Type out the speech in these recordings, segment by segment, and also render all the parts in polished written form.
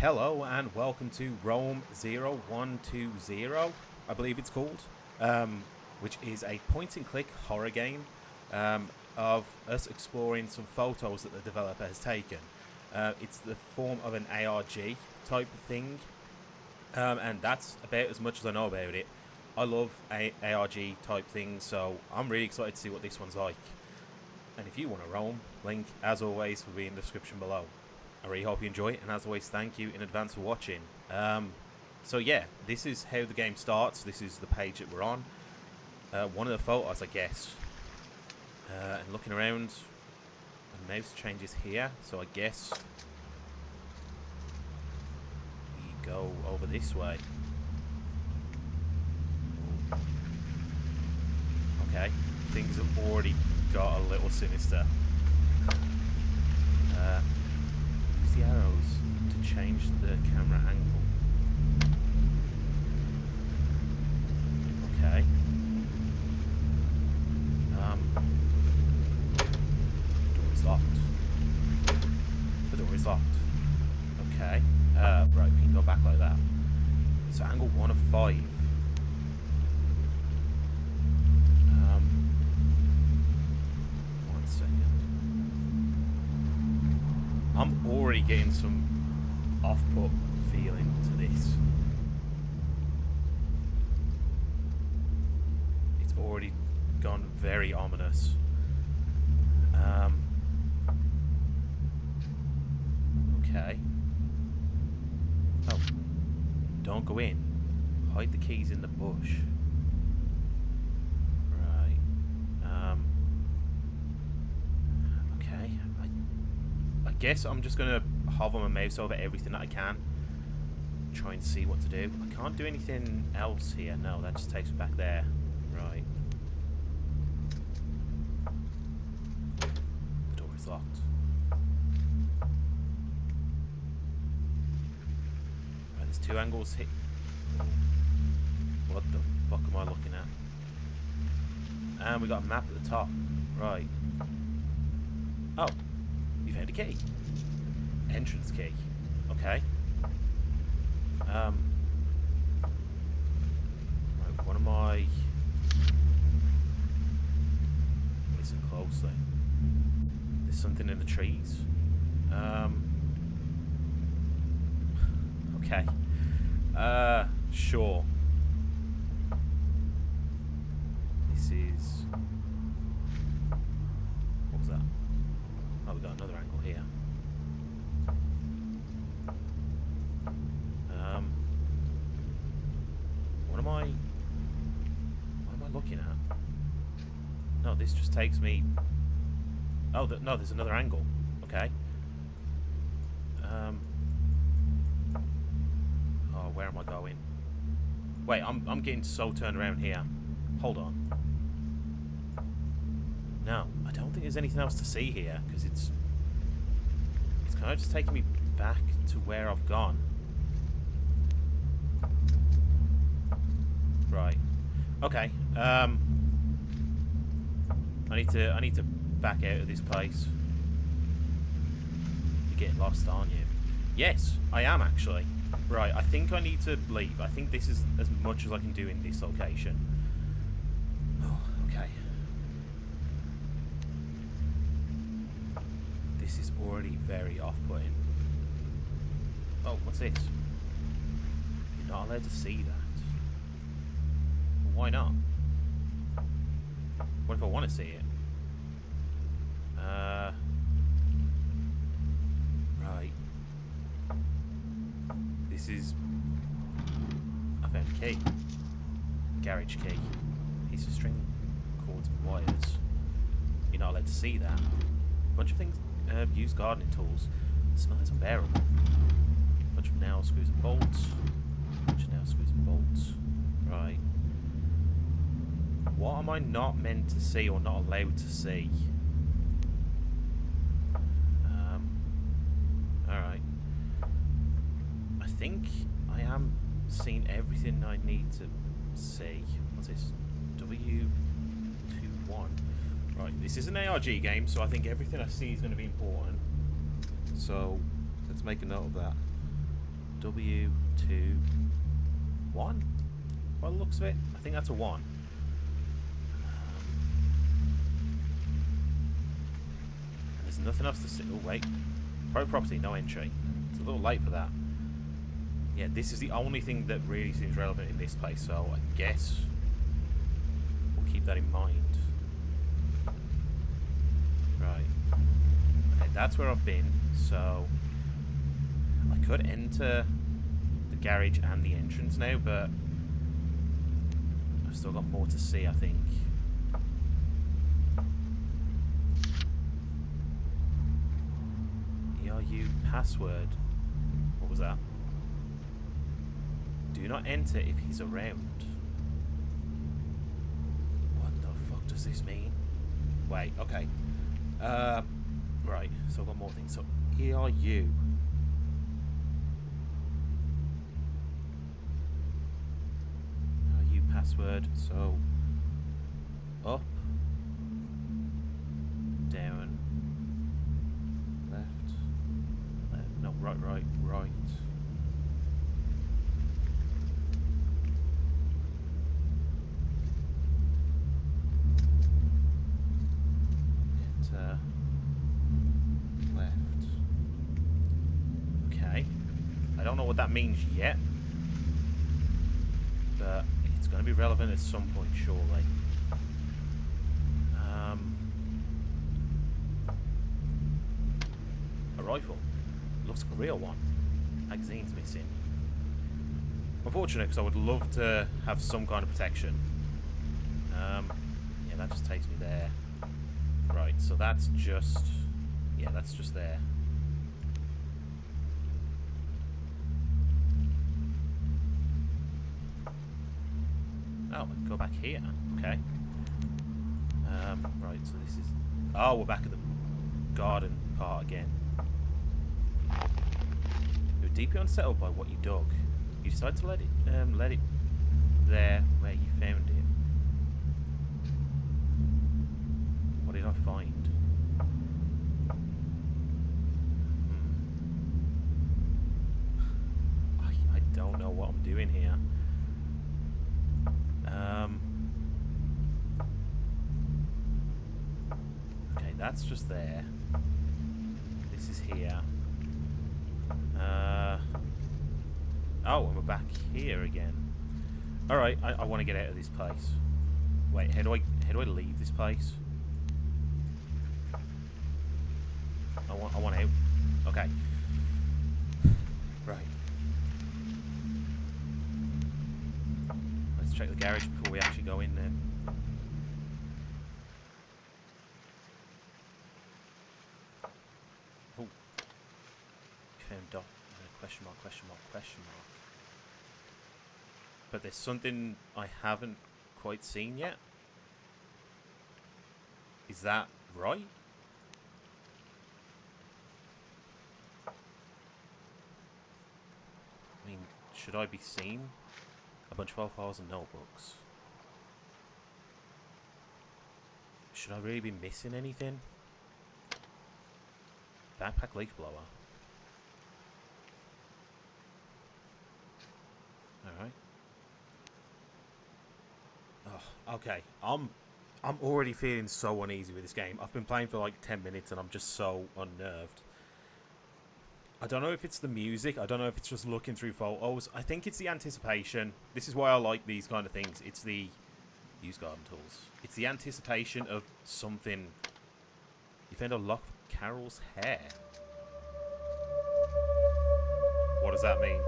Hello and welcome to ROAM0120, I believe it's called, which is a point-and-click horror game of us exploring some photos that the developer has taken. It's the form of an ARG type of thing, and that's about as much as I know about it. I love ARG type things, so I'm really excited to see what this one's like. And if you want to roam, link, as always, will be in the description below. I really hope you enjoy it, and as always, thank you in advance for watching. So yeah, this is how the game starts. This is the page that we're on. One of the photos, I guess. And looking around, the mouse changes here, so I guess we go over this way. Okay, things have already got a little sinister. Use the arrows to change the camera angle. Okay. The door is locked. The door is locked. Okay. Right, we can go back like that. So angle 1 of 5. One second. I'm already getting some off-put feeling to this. It's already gone very ominous. Okay. Oh. Don't go in. Hide the keys in the bush. Right. Okay. I guess I'm just gonna hover my mouse over everything that I can. Try and see what to do. I can't do anything else here. No, that just takes me back there. Right. The door is locked. Right, there's 2 angles hit. What the fuck am I looking at? And we got a map at the top. Right. Oh. We found a key. Entrance key. Okay. Right, what am I... Listen closely. There's something in the trees. Okay. Sure. This is... What was that? Oh, we got another angle here. What am I looking at? No, this just takes me... Oh, no, there's another angle. Okay. Oh, where am I going? Wait, I'm getting so turned around here. Hold on. No, I don't think there's anything else to see here, because it's kind of just taking me back to where I've gone. Right. Okay. I need to back out of this place. You're getting lost, aren't you? Yes, I am actually. Right, I think I need to leave. I think this is as much as I can do in this location. Oh, okay. This is already very off-putting. Oh, what's this? You're not allowed to see that. Well, why not? What if I want to see it? Right. This is... I found a key. Garage key. Piece of string, cords and wires. You're not allowed to see that. Bunch of things, used gardening tools. The smell is unbearable. Bunch of nail screws and bolts. Bunch of nail screws and bolts. Right. What am I not meant to see or not allowed to see? Alright. I think I am seeing everything I need to see. What's this? W21. Right, this is an ARG game, so I think everything I see is going to be important. So, let's make a note of that. ROAM0121. By the looks of it, I think that's a 1. And there's nothing else to see. Oh, wait. Private property, no entry. It's a little late for that. Yeah, this is the only thing that really seems relevant in this place, so I guess we'll keep that in mind. Right. Okay, that's where I've been, so I could enter the garage and the entrance now, but I've still got more to see, I think. ERU password. What was that? Do not enter if he's around. What the fuck does this mean? Wait, okay. Right, so I've got more things. So, ERU. ERU password. So, up, down, left, no, right. Enter, left. Okay. I don't know what that means yet, but it's going to be relevant at some point, surely. A rifle. Looks like a real one. Magazine's missing. Unfortunate, because I would love to have some kind of protection. Yeah, that just takes me there. Right, so that's just... yeah, that's just there. Oh, I can go back here. Okay. Right, so this is... oh, we're back at the garden part again. You're deeply unsettled by what you dug. You decide to let it there where you found it. What did I find? I don't know what I'm doing here. Okay, that's just there. This is here. Oh, and we're back here again. Alright, I want to get out of this place. Wait, how do I leave this place? I want out. Okay. Right. Let's check the garage before we actually go in there. Oh. Found question mark. But there's something I haven't quite seen yet. Is that right? I mean, should I be seeing a bunch of file files and notebooks? Should I really be missing anything? Backpack leaf blower. Alright. Oh, okay. I'm already feeling so uneasy with this game. I've been playing for like 10 minutes and I'm just so unnerved. I don't know if it's the music. I don't know if it's just looking through photos. I think it's the anticipation. This is why I like these kind of things. It's the... use garden tools. It's the anticipation of something. You found a lock of Carol's hair. What does that mean?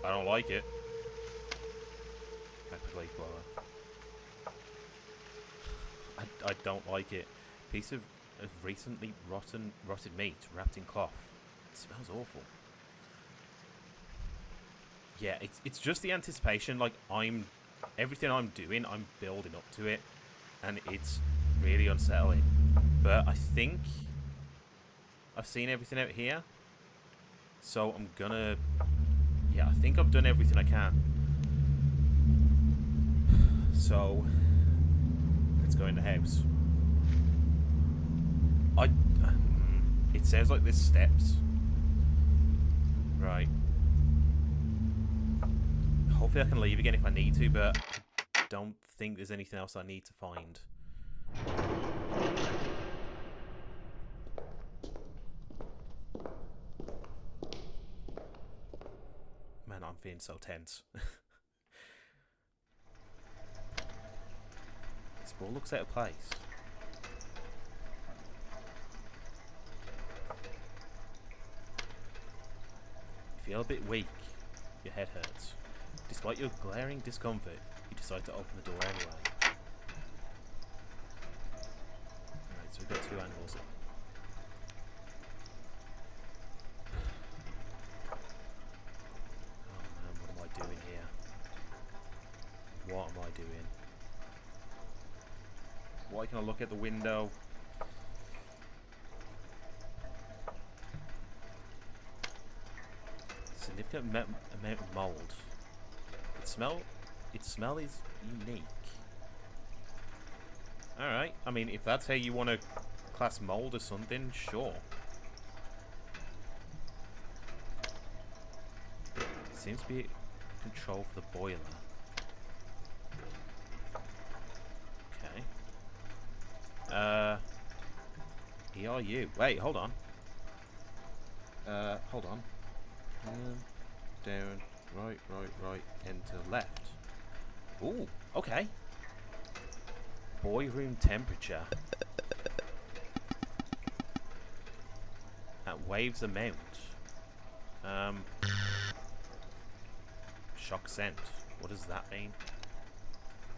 I don't like it. Backpack leaf blower. I don't like it. Piece of recently rotted meat wrapped in cloth. It smells awful. Yeah, it's just the anticipation. Like, everything I'm doing, I'm building up to it, and it's really unsettling. But I think I've seen everything out here, so I'm gonna... yeah, I think I've done everything I can. So let's go in the house. It sounds like there's steps. Right. Hopefully I can leave again if I need to, but I don't think there's anything else I need to find. Man, I'm feeling so tense. This ball looks out of place. You feel a bit weak. Your head hurts. Despite your glaring discomfort, you decide to open the door anyway. Alright, so we've got 2 angles. Oh man, what am I doing here? What am I doing? Why can I look at the window? Significant amount of mold. Its smell is unique. Alright, I mean, if that's how you want to class mold or something, sure. Seems to be control for the boiler. Okay. ERU. Wait, hold on. Hold on. Down, right, enter left. Ooh, okay. Boy room temperature. At waves amount. Shock scent. What does that mean?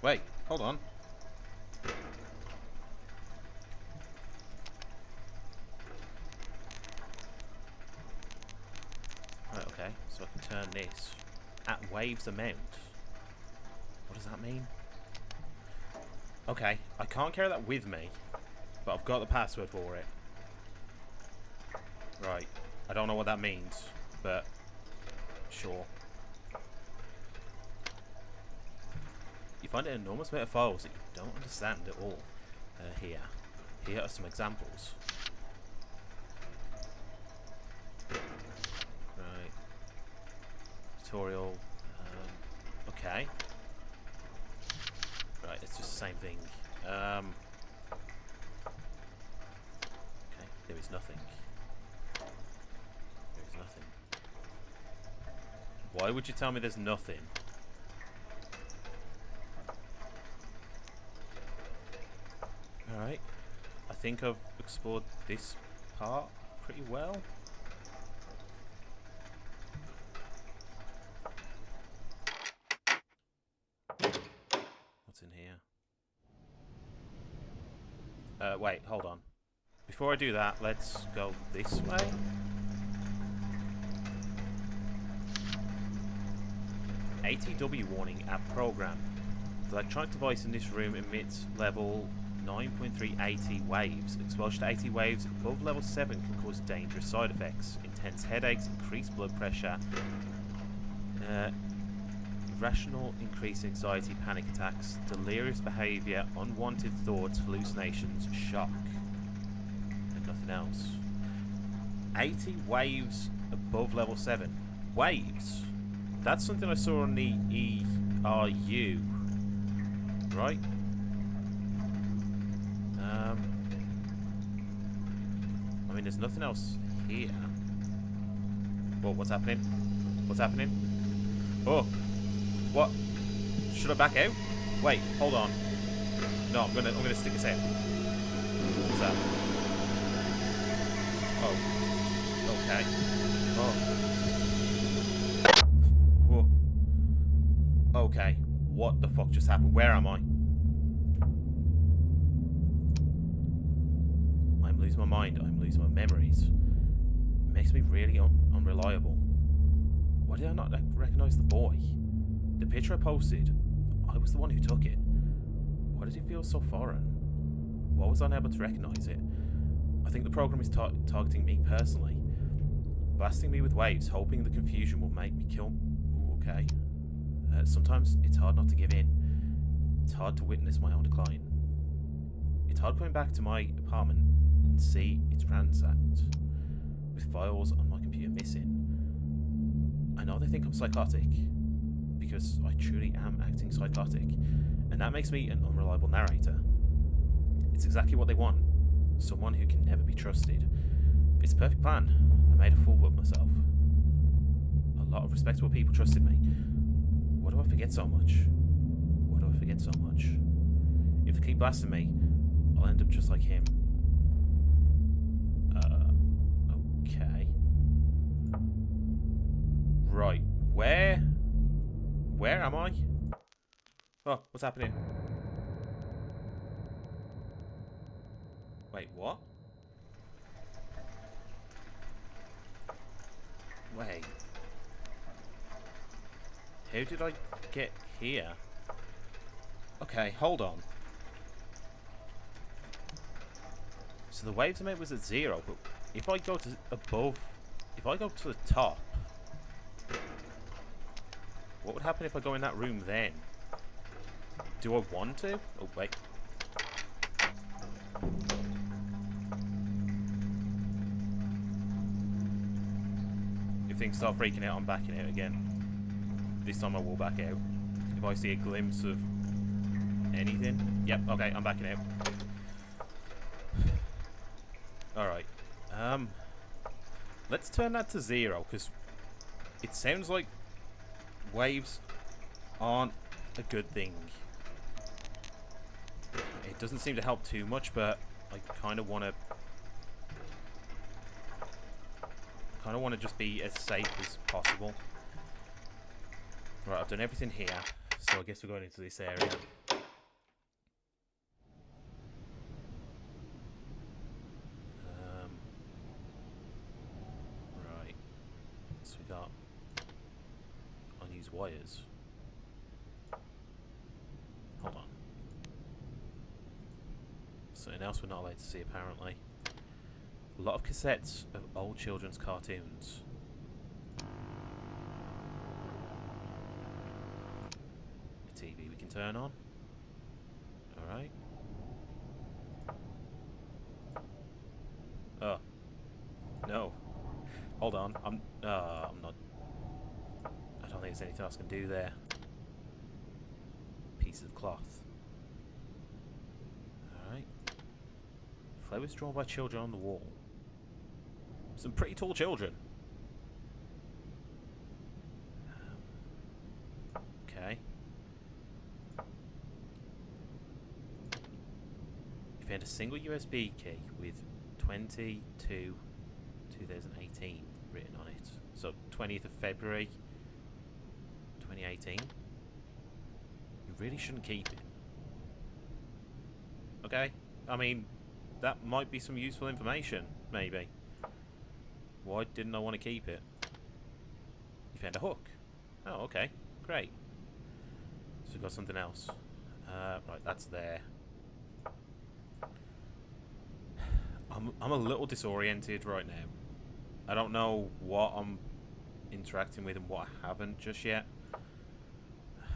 Wait, hold on. Right, okay, so I can turn this. At waves amount. What does that mean? Okay, I can't carry that with me, but I've got the password for it. Right, I don't know what that means, but sure. You find an enormous amount of files that you don't understand at all. Here are some examples. Right. Tutorial. Okay. Right, it's just the same thing. Okay, there is nothing. There is nothing. Why would you tell me there's nothing? Alright. I think I've explored this part pretty well. What's in here? Wait, hold on. Before I do that, let's go this way. ATW warning at program. The electronic device in this room emits level 9.3 AT waves. Exposure to AT waves above level 7 can cause dangerous side effects. Intense headaches, increased blood pressure, irrational increase in anxiety, panic attacks, delirious behaviour, unwanted thoughts, hallucinations, shock. And nothing else. 80 waves above level 7. Waves? That's something I saw on the ERU. Right? I mean, there's nothing else here. Whoa, what's happening? What's happening? Oh! What? Should I back out? Wait, hold on. No, I'm gonna stick this out. What's that? Oh. Okay. Oh. Whoa. Okay. What the fuck just happened? Where am I? I'm losing my mind. I'm losing my memories. It makes me really unreliable. Why did I not recognize the boy? The picture I posted, I was the one who took it. Why did it feel so foreign? Why was I unable to recognize it? I think the program is targeting me personally. Blasting me with waves, hoping the confusion will make me kill... Ooh, okay. Sometimes it's hard not to give in. It's hard to witness my own decline. It's hard coming back to my apartment and see it's ransacked. files on my computer missing. I know they think I'm psychotic, because I truly am acting psychotic, and that makes me an unreliable narrator. It's exactly what they want. Someone who can never be trusted. It's a perfect plan. I made a fool of myself. A lot of respectable people trusted me. Why do I forget so much? Why do I forget so much? If they keep blasting me, I'll end up just like him. Okay. Right. Where am I? Oh, what's happening? Wait, what? Wait. How did I get here? Okay, hold on. So the waves limit was at 0, but if I go to above, if I go to the top, what would happen if I go in that room then? Do I want to? Oh, wait. If things start freaking out, I'm backing out again. This time I will back out. If I see a glimpse of anything. Yep, okay, I'm backing out. Alright. Let's turn that to 0, because it sounds like waves aren't a good thing. It doesn't seem to help too much, but I kind of want to just be as safe as possible. Right, I've done everything here, so I guess we're going into this area. Right, so we got unused wires. Hold on. Something else we're not allowed to see, apparently. A lot of cassettes of old children's cartoons. A TV we can turn on. Alright. Oh. No. Hold on. I'm not... I don't think there's anything else I can do there. Piece of cloth. Alright. Flowers drawn by children on the wall. Some pretty tall children. Okay. You found a single USB key with 22/2018 written on it. So 20th of February 2018. You really shouldn't keep it. Okay. I mean, that might be some useful information, maybe. Why didn't I want to keep it? You found a hook. Oh, okay. Great. So we've got something else. Right, that's there. I'm a little disoriented right now. I don't know what I'm interacting with and what I haven't just yet.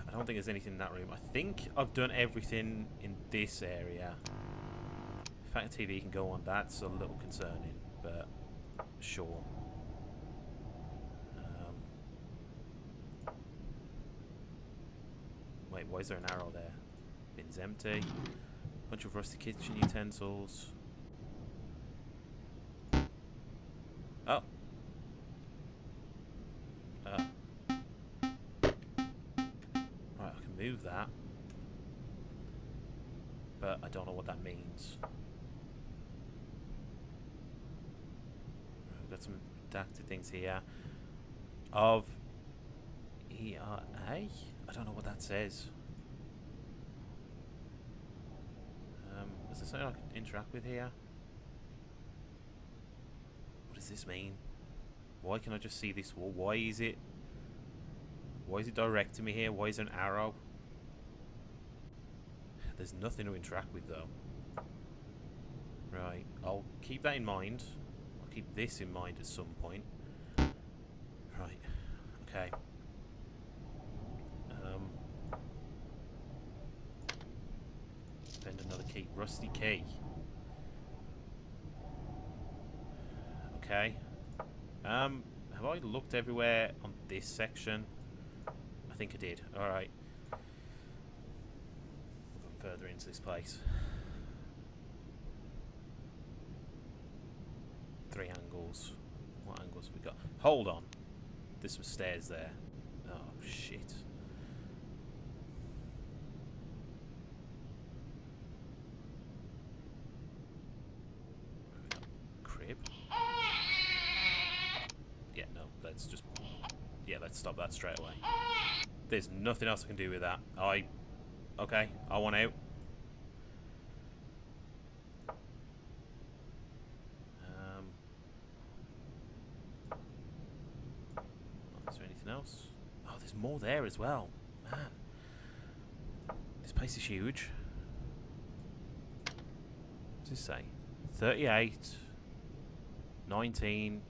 I don't think there's anything in that room. I think I've done everything in this area. The fact the TV can go on, that's a little concerning, but sure. Wait, why is there an arrow there? Bin's empty. Bunch of rusty kitchen utensils. Oh. Right, I can move that. But I don't know what that means. We've got some redacted things here. Of ERA? I don't know what that says. Is there something I can interact with here? What does this mean? Why can I just see this wall? Why is it directing me here? Why is there an arrow? There's nothing to interact with though. Right, I'll keep that in mind. I'll keep this in mind at some point. Right, okay. Find another key. Rusty key. Okay. Have I looked everywhere on this section? I think I did. Alright. We'll go further into this place. 3 angles. What angles have we got? Hold on. There's some stairs there. Oh, shit. Crib? Yeah, no, let's just... Yeah, let's stop that straight away. There's nothing else I can do with that. Okay, I want out. Is there anything else? Oh, there's more there as well. Man. This place is huge. What does this say? 38, 19,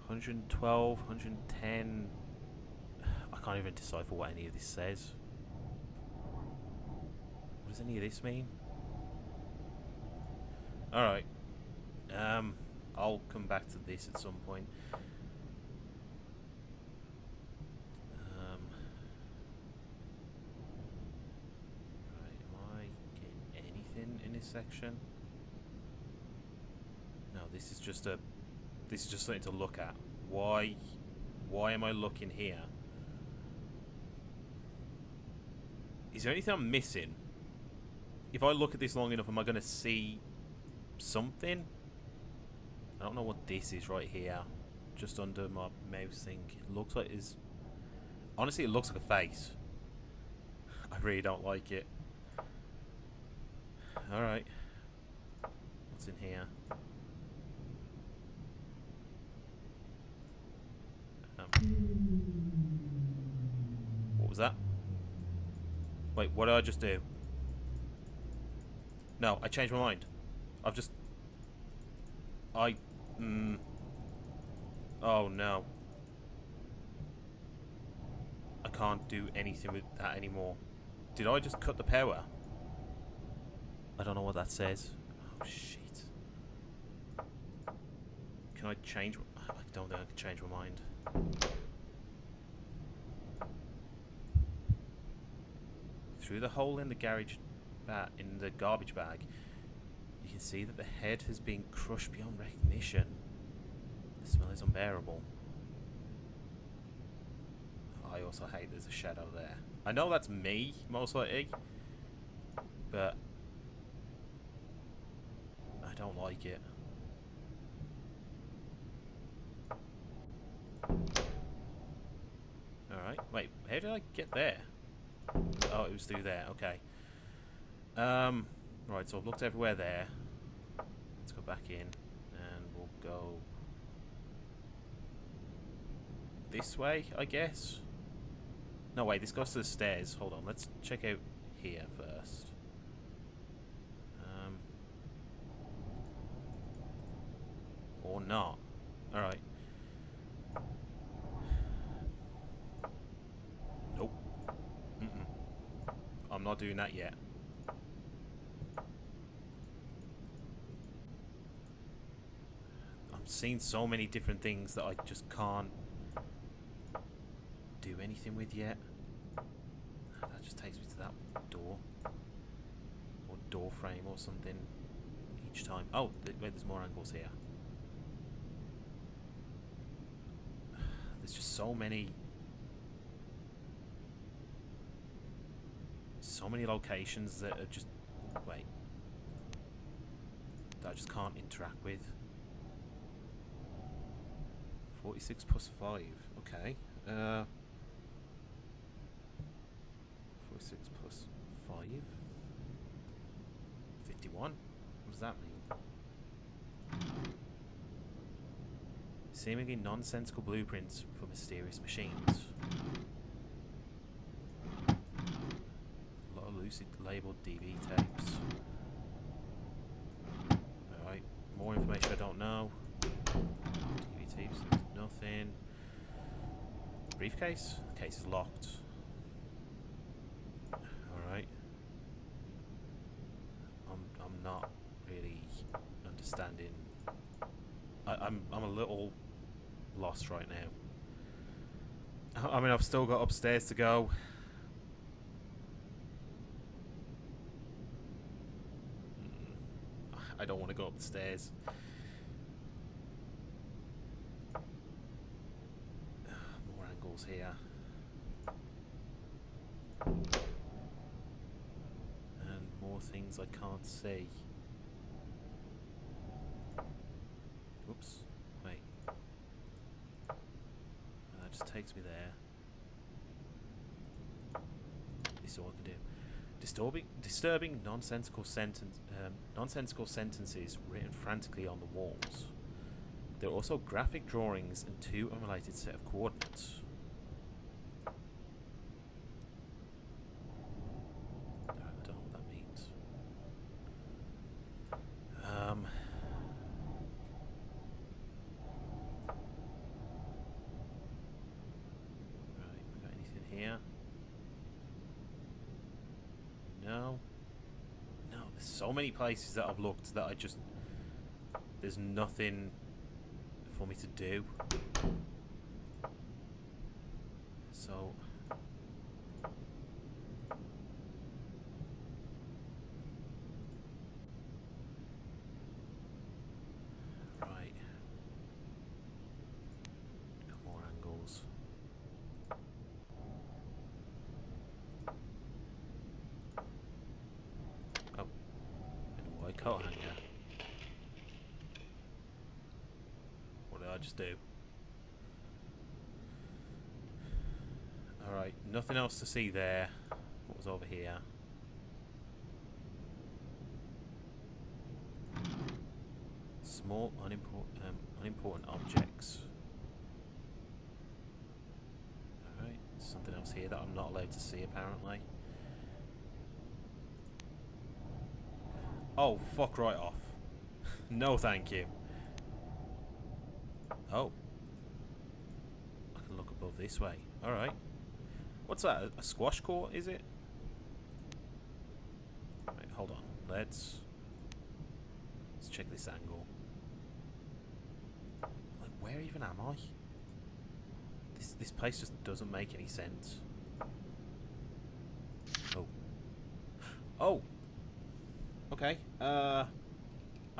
112, 110. I can't even decipher what any of this says. What does any of this mean? Alright. I'll come back to this at some point. Right, am I getting anything in this section? No, this is just something to look at. Why am I looking here? Is there anything I'm missing? If I look at this long enough, am I going to see something? I don't know what this is right here. Just under my mouse thing. It looks like it's... Honestly, it looks like a face. I really don't like it. Alright. What's in here? What was that? Wait, what did I just do? No, I changed my mind. I've just... Oh no. I can't do anything with that anymore. Did I just cut the power? I don't know what that says. Oh shit. Can I change... I don't think I can change my mind. Through the hole in the garbage bag, you can see that the head has been crushed beyond recognition. The smell is unbearable. I also hate there's a shadow there. I know that's me, most likely, but I don't like it. Alright, wait, how did I get there? Oh, it was through there, okay. Right, so I've looked everywhere there. Let's go back in, and we'll go this way, I guess. No, wait, this goes to the stairs. Hold on, let's check out here first. Or not. Alright. Nope. I'm not doing that yet. I'm seeing so many different things that I just can't do anything with yet. That just takes me to that door. Or door frame or something each time. Oh, wait, there's more angles here. There's just so many locations that are just... Wait. That I just can't interact with. 46 plus 5. Okay. 46 plus 5. 51? What does that mean? Seemingly nonsensical blueprints for mysterious machines. A lot of loosely labelled DV tapes. Alright, more information I don't know. DV tapes, there's nothing. Briefcase? The case is locked. Alright. I'm not really understanding. I'm a little lost right now. I mean, I've still got upstairs to go. I don't want to go up the stairs. More angles here. And more things I can't see. Oops. Wait. That just takes me there. This is all I can do. Disturbing nonsensical sentences written frantically on the walls. There are also graphic drawings and two unrelated set of coordinates. I don't know what that means. Right, we got anything here? No. No, there's so many places that I've looked that there's nothing for me to do. So right. Got more angles. Oh. And a white coat hanger. What did I just do? Alright, nothing else to see there. What was over here? Small, unimportant objects. Alright, there's something else here that I'm not allowed to see apparently. Oh, fuck right off. No thank you. Oh. I can look above this way. Alright. What's that? A squash court, is it? Right, hold on. Let's check this angle. Like, where even am I? This place just doesn't make any sense. Oh. Oh! Okay. I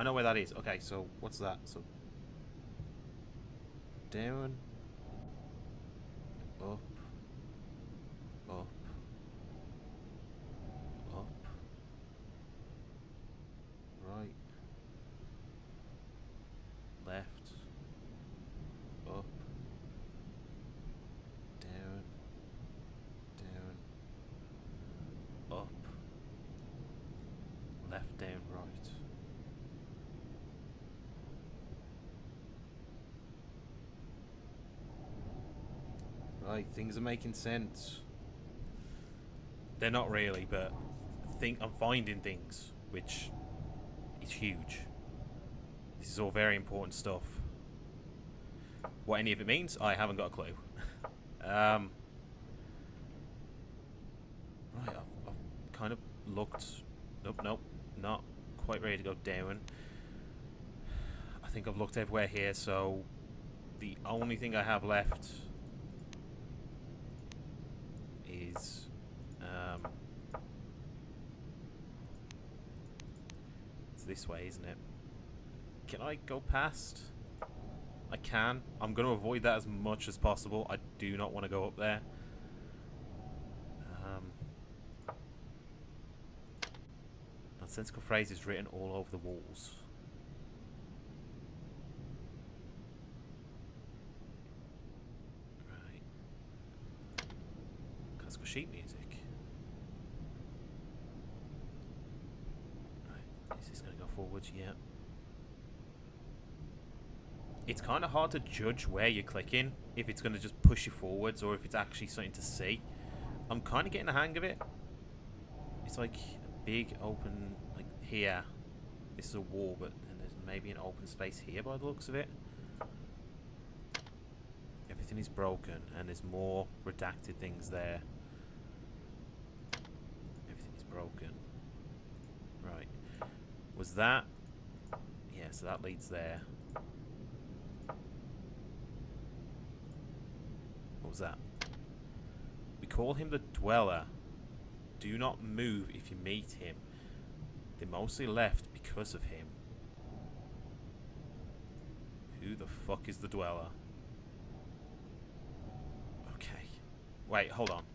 know where that is. Okay, so what's that? So down, up, up, up, right, left, up, down, down, up, left, down, right. Right, things are making sense. They're not really, but I'm finding things, which is huge. This is all very important stuff. What any of it means, I haven't got a clue. Right, I've kind of looked. Nope, not quite ready to go down. I think I've looked everywhere here, so the only thing I have left is it's this way, isn't it? Can I go past? I can. I'm going to avoid that as much as possible. I do not want to go up there. Nonsensical phrases written all over the walls. Right. Classical sheet music. Right. Is this going to go forwards? Yeah. It's kind of hard to judge where you're clicking, if it's going to just push you forwards or if it's actually something to see. I'm kind of getting the hang of it. It's like a big open, like here. This is a wall, but then there's maybe an open space here by the looks of it. Everything is broken and there's more redacted things there. Everything is broken. Right. Was that? Yeah, so that leads there. What was that? We call him the Dweller. Do not move if you meet him. They mostly left because of him. Who the fuck is the Dweller? Okay. Wait, hold on.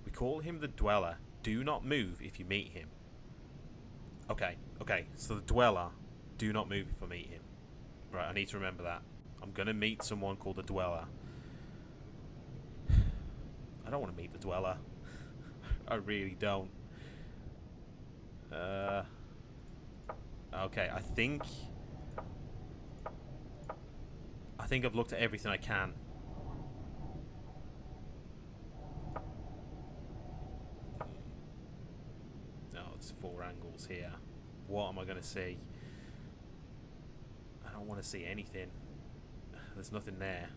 We call him the Dweller. Do not move if you meet him. Okay, okay. So the Dweller. Do not move if I meet him. Right, I need to remember that. I'm going to meet someone called the Dweller. I don't want to meet the Dweller. I really don't. Okay, I think I've looked at everything I can. Oh, there's 4 angles here. What am I going to see? I don't want to see anything. There's nothing there.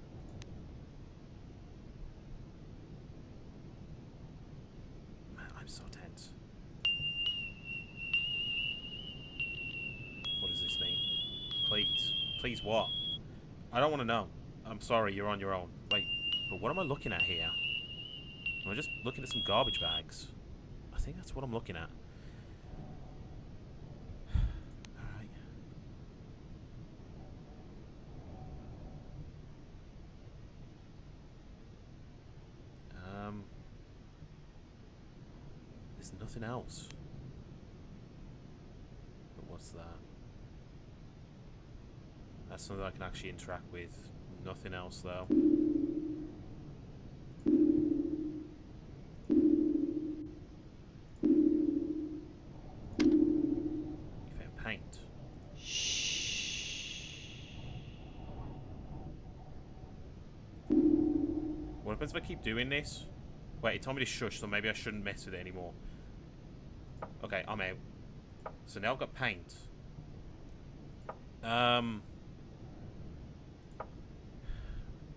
Man, I'm so tense. What does this mean? Please. Please what? I don't want to know. I'm sorry, you're on your own. Wait, but what am I looking at here? Am I just looking at some garbage bags? I think that's what I'm looking at. Alright. There's nothing else. But what's that? That's something I can actually interact with. Nothing else, though. You found paint. What happens if I keep doing this? Wait, it told me to shush, so maybe I shouldn't mess with it anymore. Okay, I'm out. So now I've got paint.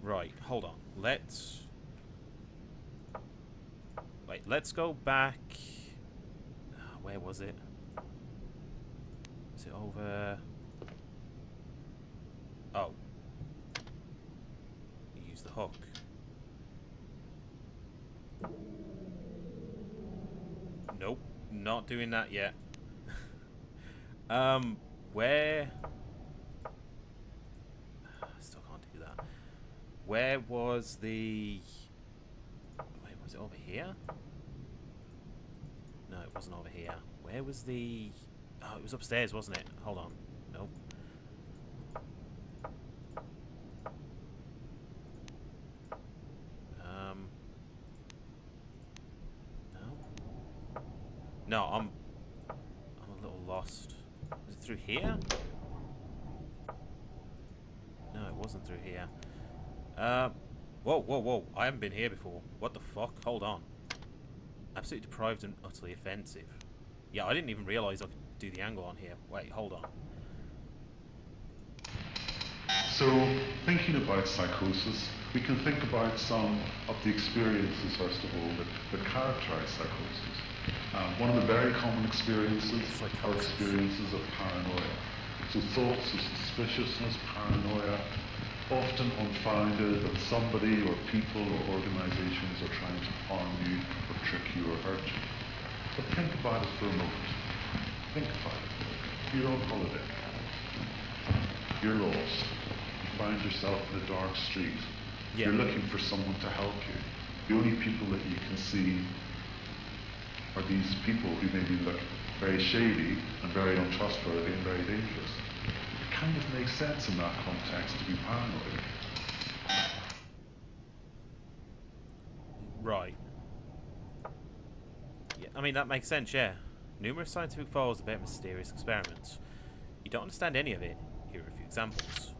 Right, hold on. Let's go back. Where was it? Is it over? Oh. Use the hook. Nope, not doing that yet. Where? I still can't do that. Where was the... Wait, was it over here? No, it wasn't over here. Where was the... Oh, it was upstairs, wasn't it? Hold on. Nope. No, I'm a little lost. Was it through here? No, it wasn't through here. Whoa, whoa, whoa. I haven't been here before. What the fuck? Hold on. Absolutely deprived and utterly offensive. Yeah, I didn't even realise I could do the angle on here. Wait, hold on. So, thinking about psychosis, we can think about some of the experiences, first of all, that characterize psychosis. One of the very common experiences are experiences of paranoia. So thoughts of suspiciousness, paranoia, often unfounded, that somebody or people or organizations are trying to harm you or trick you or hurt you. But think about it for a moment. Think about it. You're on holiday. You're lost. You find yourself in a dark street. Yeah. You're looking for someone to help you. The only people that you can see are these people who maybe look very shady and very untrustworthy and very dangerous. It kind of makes sense in that context to be paranoid. Right. Yeah, I mean, that makes sense, yeah. Numerous scientific files about mysterious experiments. You don't understand any of it. Here are a few examples.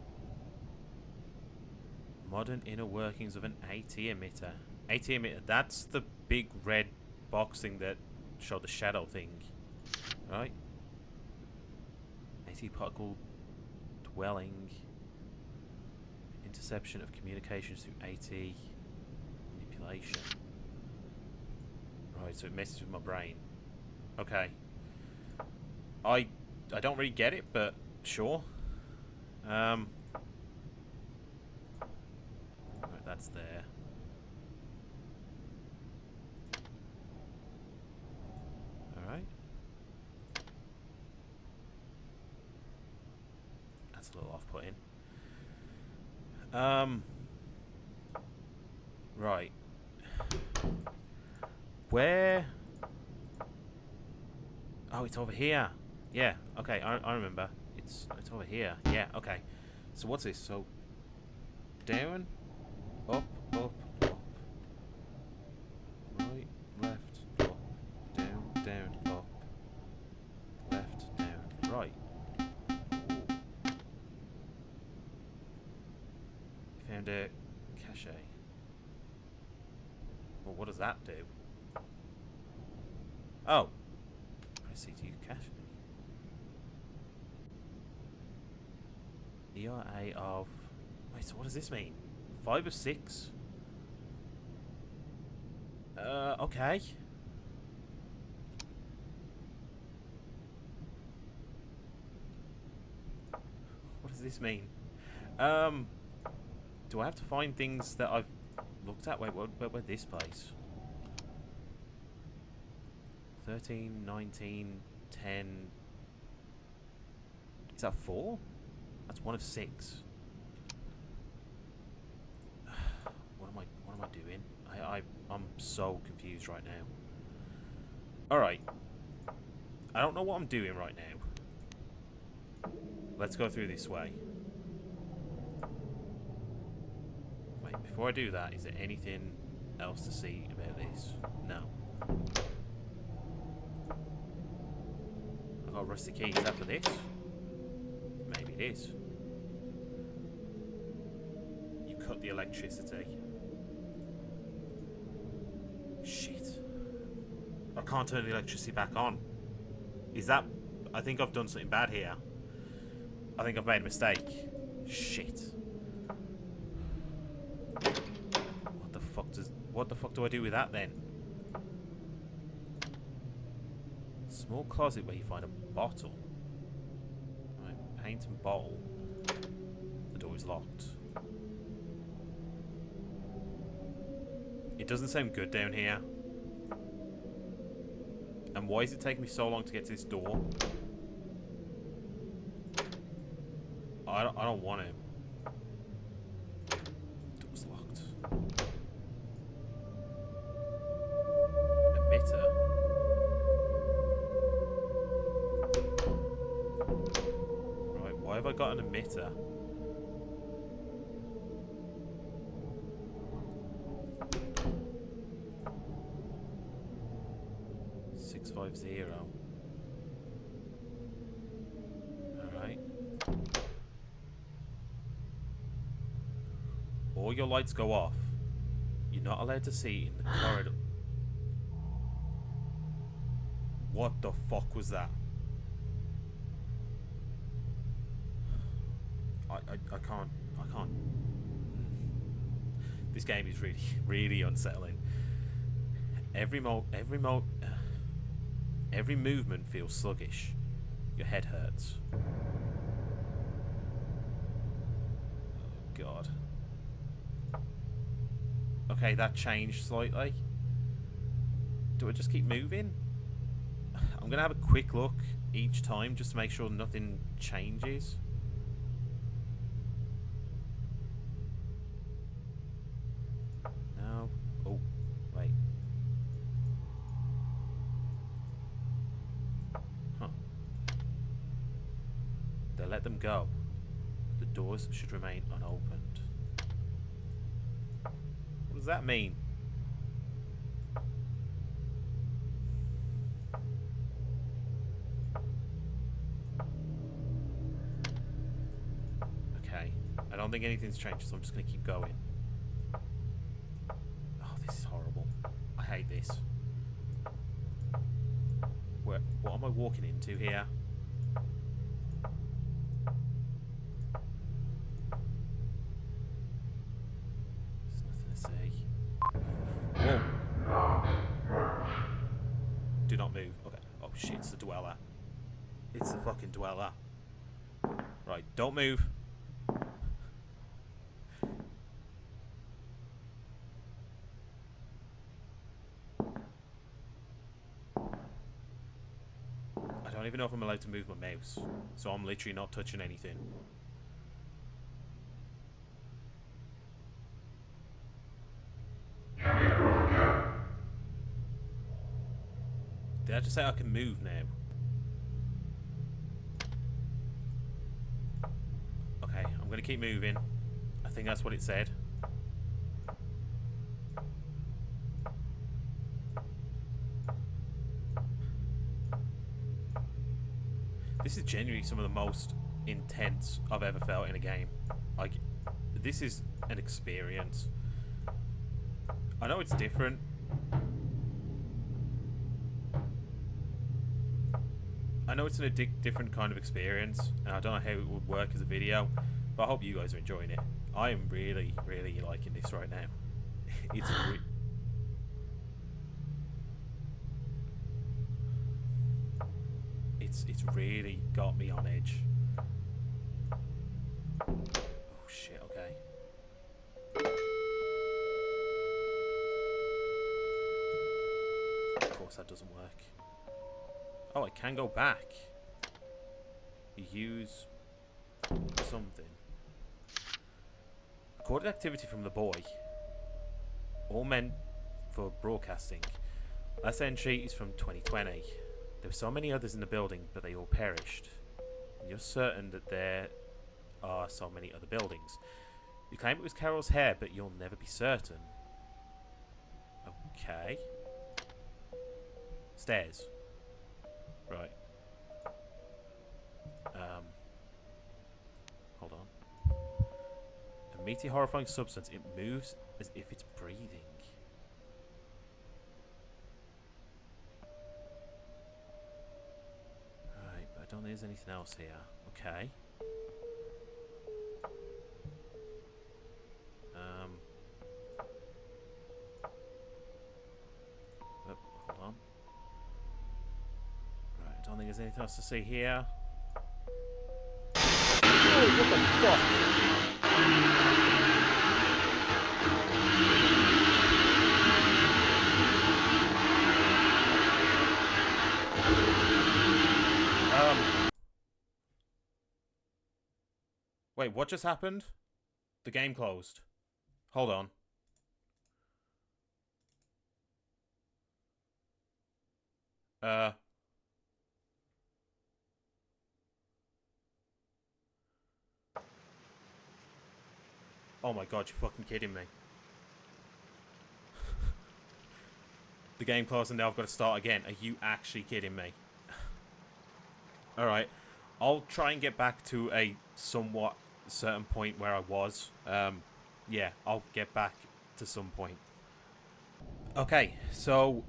Modern inner workings of an AT emitter. AT emitter, that's the big red box thing that showed the shadow thing. Right? AT particle dwelling. Interception of communications through AT manipulation. Right, so it messes with my brain. Okay. I don't really get it, but sure. Right, That's there. Alright. That's a little off-putting. Right. Where? Oh, it's over here. Yeah, okay, I remember. It's over here. Yeah, okay. So what's this? So down, up, up, up. Right, left, up, down, down, up. Left, down, right. Ooh. Found a cache. Well, what does that do? Oh. Press C to use cache. ERA of... Wait, so what does this mean? 5 of 6? Okay. What does this mean? Do I have to find things that I've looked at? Wait, where's this place? 13, 19, 10... Is that 4? That's 1 of 6. What am I doing? I'm so confused right now. Alright. I don't know what I'm doing right now. Let's go through this way. Wait, before I do that, is there anything else to see about this? No. I got rusty keys. Is that for this? Maybe it is. You cut the electricity. Shit. I can't turn the electricity back on. Is that... I think I've done something bad here. I think I've made a mistake. Shit. What the fuck do I do with that then? Small closet where you find a bottle. Right, paint and bowl. The door is locked. It doesn't sound good down here. And why is it taking me so long to get to this door? I don't want to. Door's locked. Emitter. Right, why have I got an emitter? .650. Alright. All your lights go off. You're not allowed to see in the corridor. What the fuck was that? I can't. This game is really unsettling. Every movement feels sluggish. Your head hurts. Oh god. Okay, that changed slightly. Do I just keep moving? I'm gonna have a quick look each time just to make sure nothing changes. No. Oh, wait. Huh. They let them go. The doors should remain unopened. What does that mean? Okay. I don't think anything's changed, so I'm just going to keep going. Oh, this is horrible. I hate this. What am I walking into here? There's nothing to see. Whoa. Do not move. Okay. Oh shit, it's the dweller. It's the fucking dweller. Right, don't move. know if I'm allowed to move my mouse. So I'm literally not touching anything. Did I just say I can move now? Okay, I'm going to keep moving. I think that's what it said. This is genuinely some of the most intense I've ever felt in a game. Like, this is an experience. I know it's different. I know it's a different kind of experience, and I don't know how it would work as a video, but I hope you guys are enjoying it. I am really, really liking this right now. It's really got me on edge. Oh shit, okay. Of course that doesn't work. Oh, I can go back. Use something. Recorded activity from the boy. All meant for broadcasting. Last entry is from 2020. There were so many others in the building, but they all perished. And you're certain that there are so many other buildings. You claim it was Carol's hair, but you'll never be certain. Okay. Stairs. Right. Hold on. A meaty, horrifying substance. It moves as if it's breathing. Right, but I don't think there's anything else here. Okay. Oh, hold on. Right, I don't think there's anything else to see here. Oh, what the fuck? Wait, what just happened? The game closed. Hold on. Oh my god, you're fucking kidding me. The game closed and now I've got to start again. Are you actually kidding me? Alright. I'll try and get back to a somewhat certain point where I was. Yeah, I'll get back to some point. Okay, so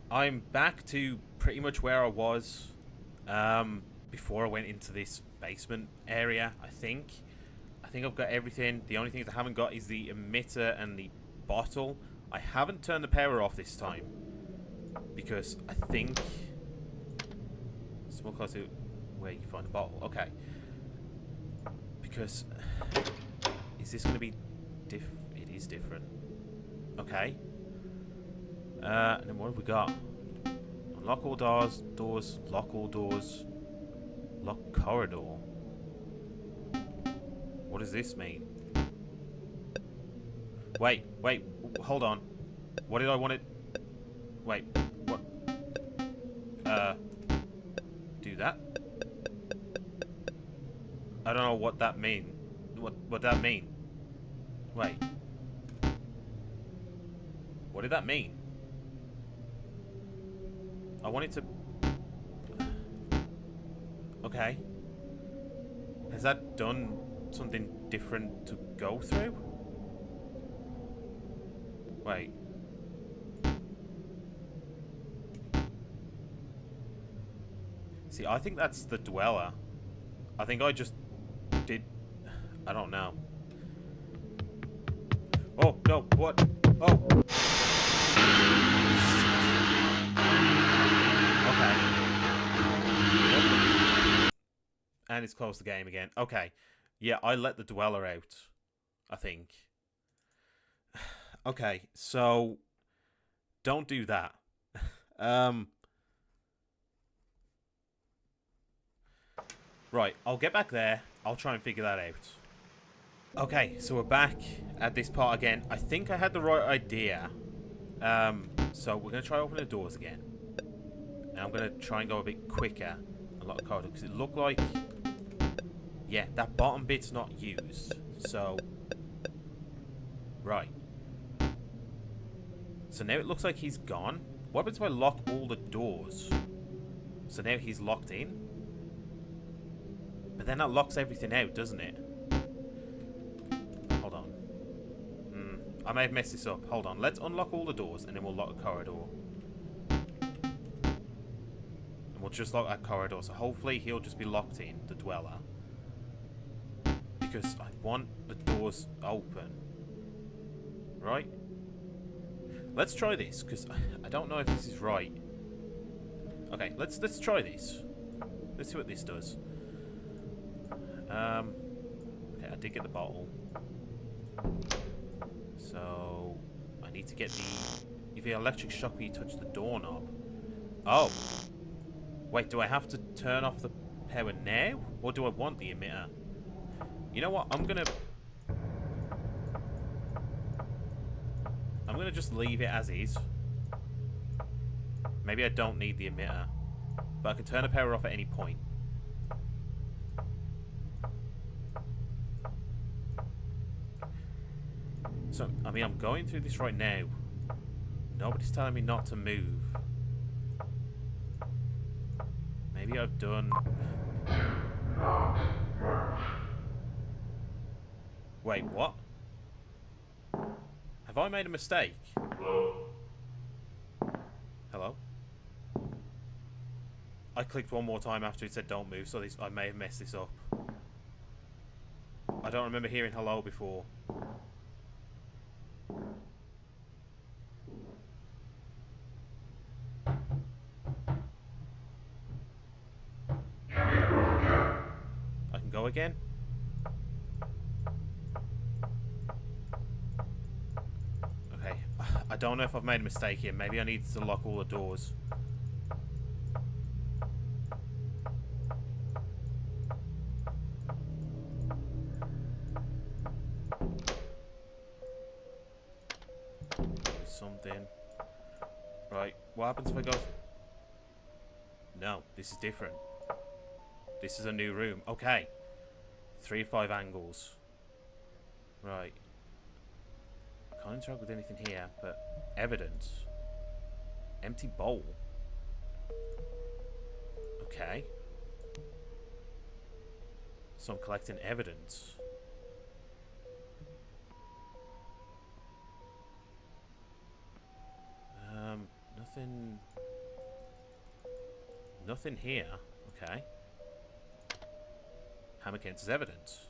I'm back to pretty much where I was before I went into this basement area, I think. I think I've got everything. The only things I haven't got is the emitter and the bottle. I haven't turned the power off this time because I think it's more close to where you find the bottle. Okay. Because is this going to be it is different. Okay. And then what have we got? Unlock all doors, lock all doors, lock corridor. What does this mean? Wait, hold on. What did I want it? Wait, what? Do that? I don't know what that mean. What that mean? Wait. What did that mean? I wanted to... Okay. Has that done something different to go through? Wait. See, I think that's the dweller. I think I just did... I don't know. Oh, no, what? Oh! Okay. And it's closed the game again. Okay. Yeah, I let the dweller out, I think. Okay, so... Don't do that. Right, I'll get back there. I'll try and figure that out. Okay, so we're back at this part again. I think I had the right idea. So we're going to try opening the doors again. And I'm going to try and go a bit quicker. Unlock the corridor. Because it looked like... Yeah, that bottom bit's not used. So... Right. So now it looks like he's gone. What happens if I lock all the doors? So now he's locked in? But then that locks everything out, doesn't it? Hold on. I may have messed this up. Hold on. Let's unlock all the doors and then we'll lock a corridor. And we'll just lock that corridor. So hopefully he'll just be locked in, the dweller. Because I want the doors open. Right? Let's try this, because I don't know if this is right. Okay, let's try this. Let's see what this does. Okay, I did get the bottle. So I need to get the electric shock when you touch the doorknob. Oh. Wait, do I have to turn off the power now? Or do I want the emitter? You know what? I'm gonna just leave it as is. Maybe I don't need the emitter. But I can turn the power off at any point. So, I mean, I'm going through this right now. Nobody's telling me not to move. Maybe I've done... Wait, what? Have I made a mistake? Hello? I clicked one more time after it said don't move, so I may have messed this up. I don't remember hearing hello before. I can go again? Okay. I don't know if I've made a mistake here. Maybe I need to lock all the doors. Something. Right. What happens if I go... No, this is different. This is a new room. Okay. 3 of 5 angles. Right. Can't interact with anything here, but evidence. Empty bowl. Okay. So I'm collecting evidence. Nothing... Nothing here. Okay. Hammer counts as evidence.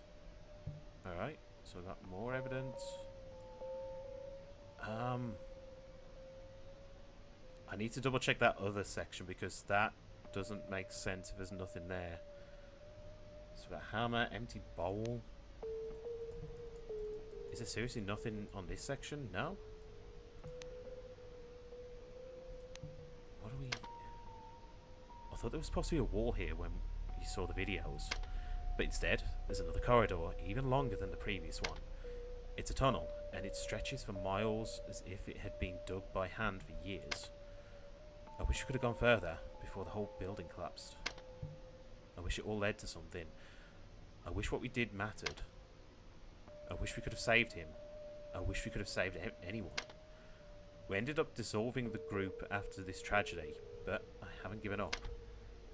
Alright, so we got more evidence. I need to double check that other section because that doesn't make sense if there's nothing there. So we got hammer, empty bowl. Is there seriously nothing on this section? No? What are we... I thought there was supposed to be a wall here when you saw the videos. But instead, there's another corridor, even longer than the previous one. It's a tunnel, and it stretches for miles as if it had been dug by hand for years. I wish we could have gone further before the whole building collapsed. I wish it all led to something. I wish what we did mattered. I wish we could have saved him. I wish we could have saved anyone. We ended up dissolving the group after this tragedy, but I haven't given up.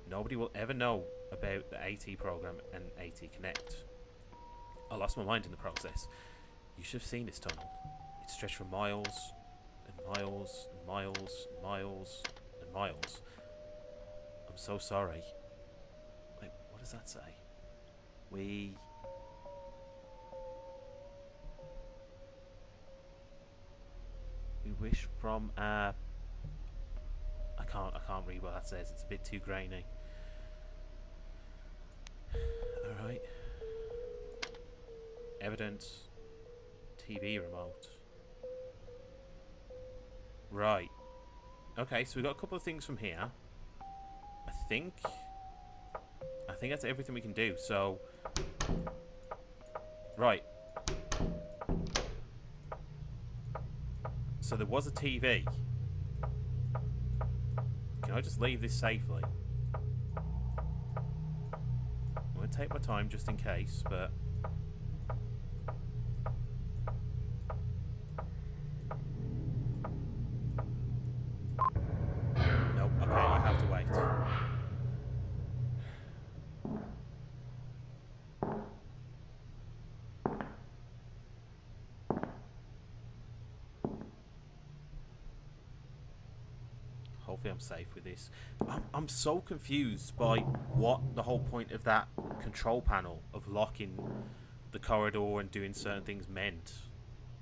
Nobody will ever know about the AT program and AT Connect. I lost my mind in the process. You should have seen this tunnel. It stretched for miles and miles and miles and miles and miles. I'm so sorry. Wait, what does that say? We wish from I can't read what that says. It's a bit too grainy. Alright. Evidence. TV remote. Right. Okay, so we got a couple of things from here. I think I think that's everything we can do. So, right. So there was a TV. Can I just leave this safely? I'm going to take my time just in case, but... Nope, okay, I have to wait. Hopefully I'm safe with this. I'm so confused by what the whole point of that control panel of locking the corridor and doing certain things meant.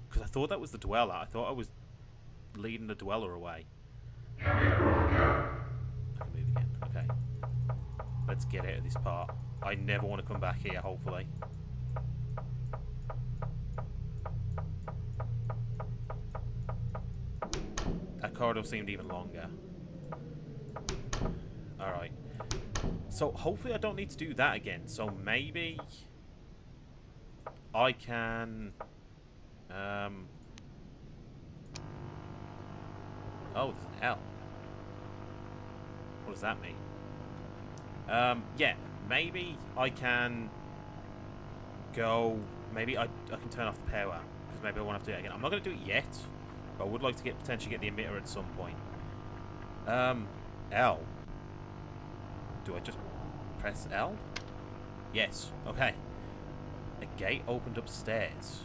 Because I thought that was the dweller. I thought I was leading the dweller away. I can move again. Okay. Let's get out of this part. I never want to come back here, hopefully. That corridor seemed even longer. Alright. So hopefully I don't need to do that again. So maybe I can... Oh, there's an L. What does that mean? Yeah, maybe I can go... Maybe I can turn off the power. Because maybe I won't have to do it again. I'm not going to do it yet. But I would like to potentially get the emitter at some point. L. Do I just press L? Yes. Okay. A gate opened upstairs.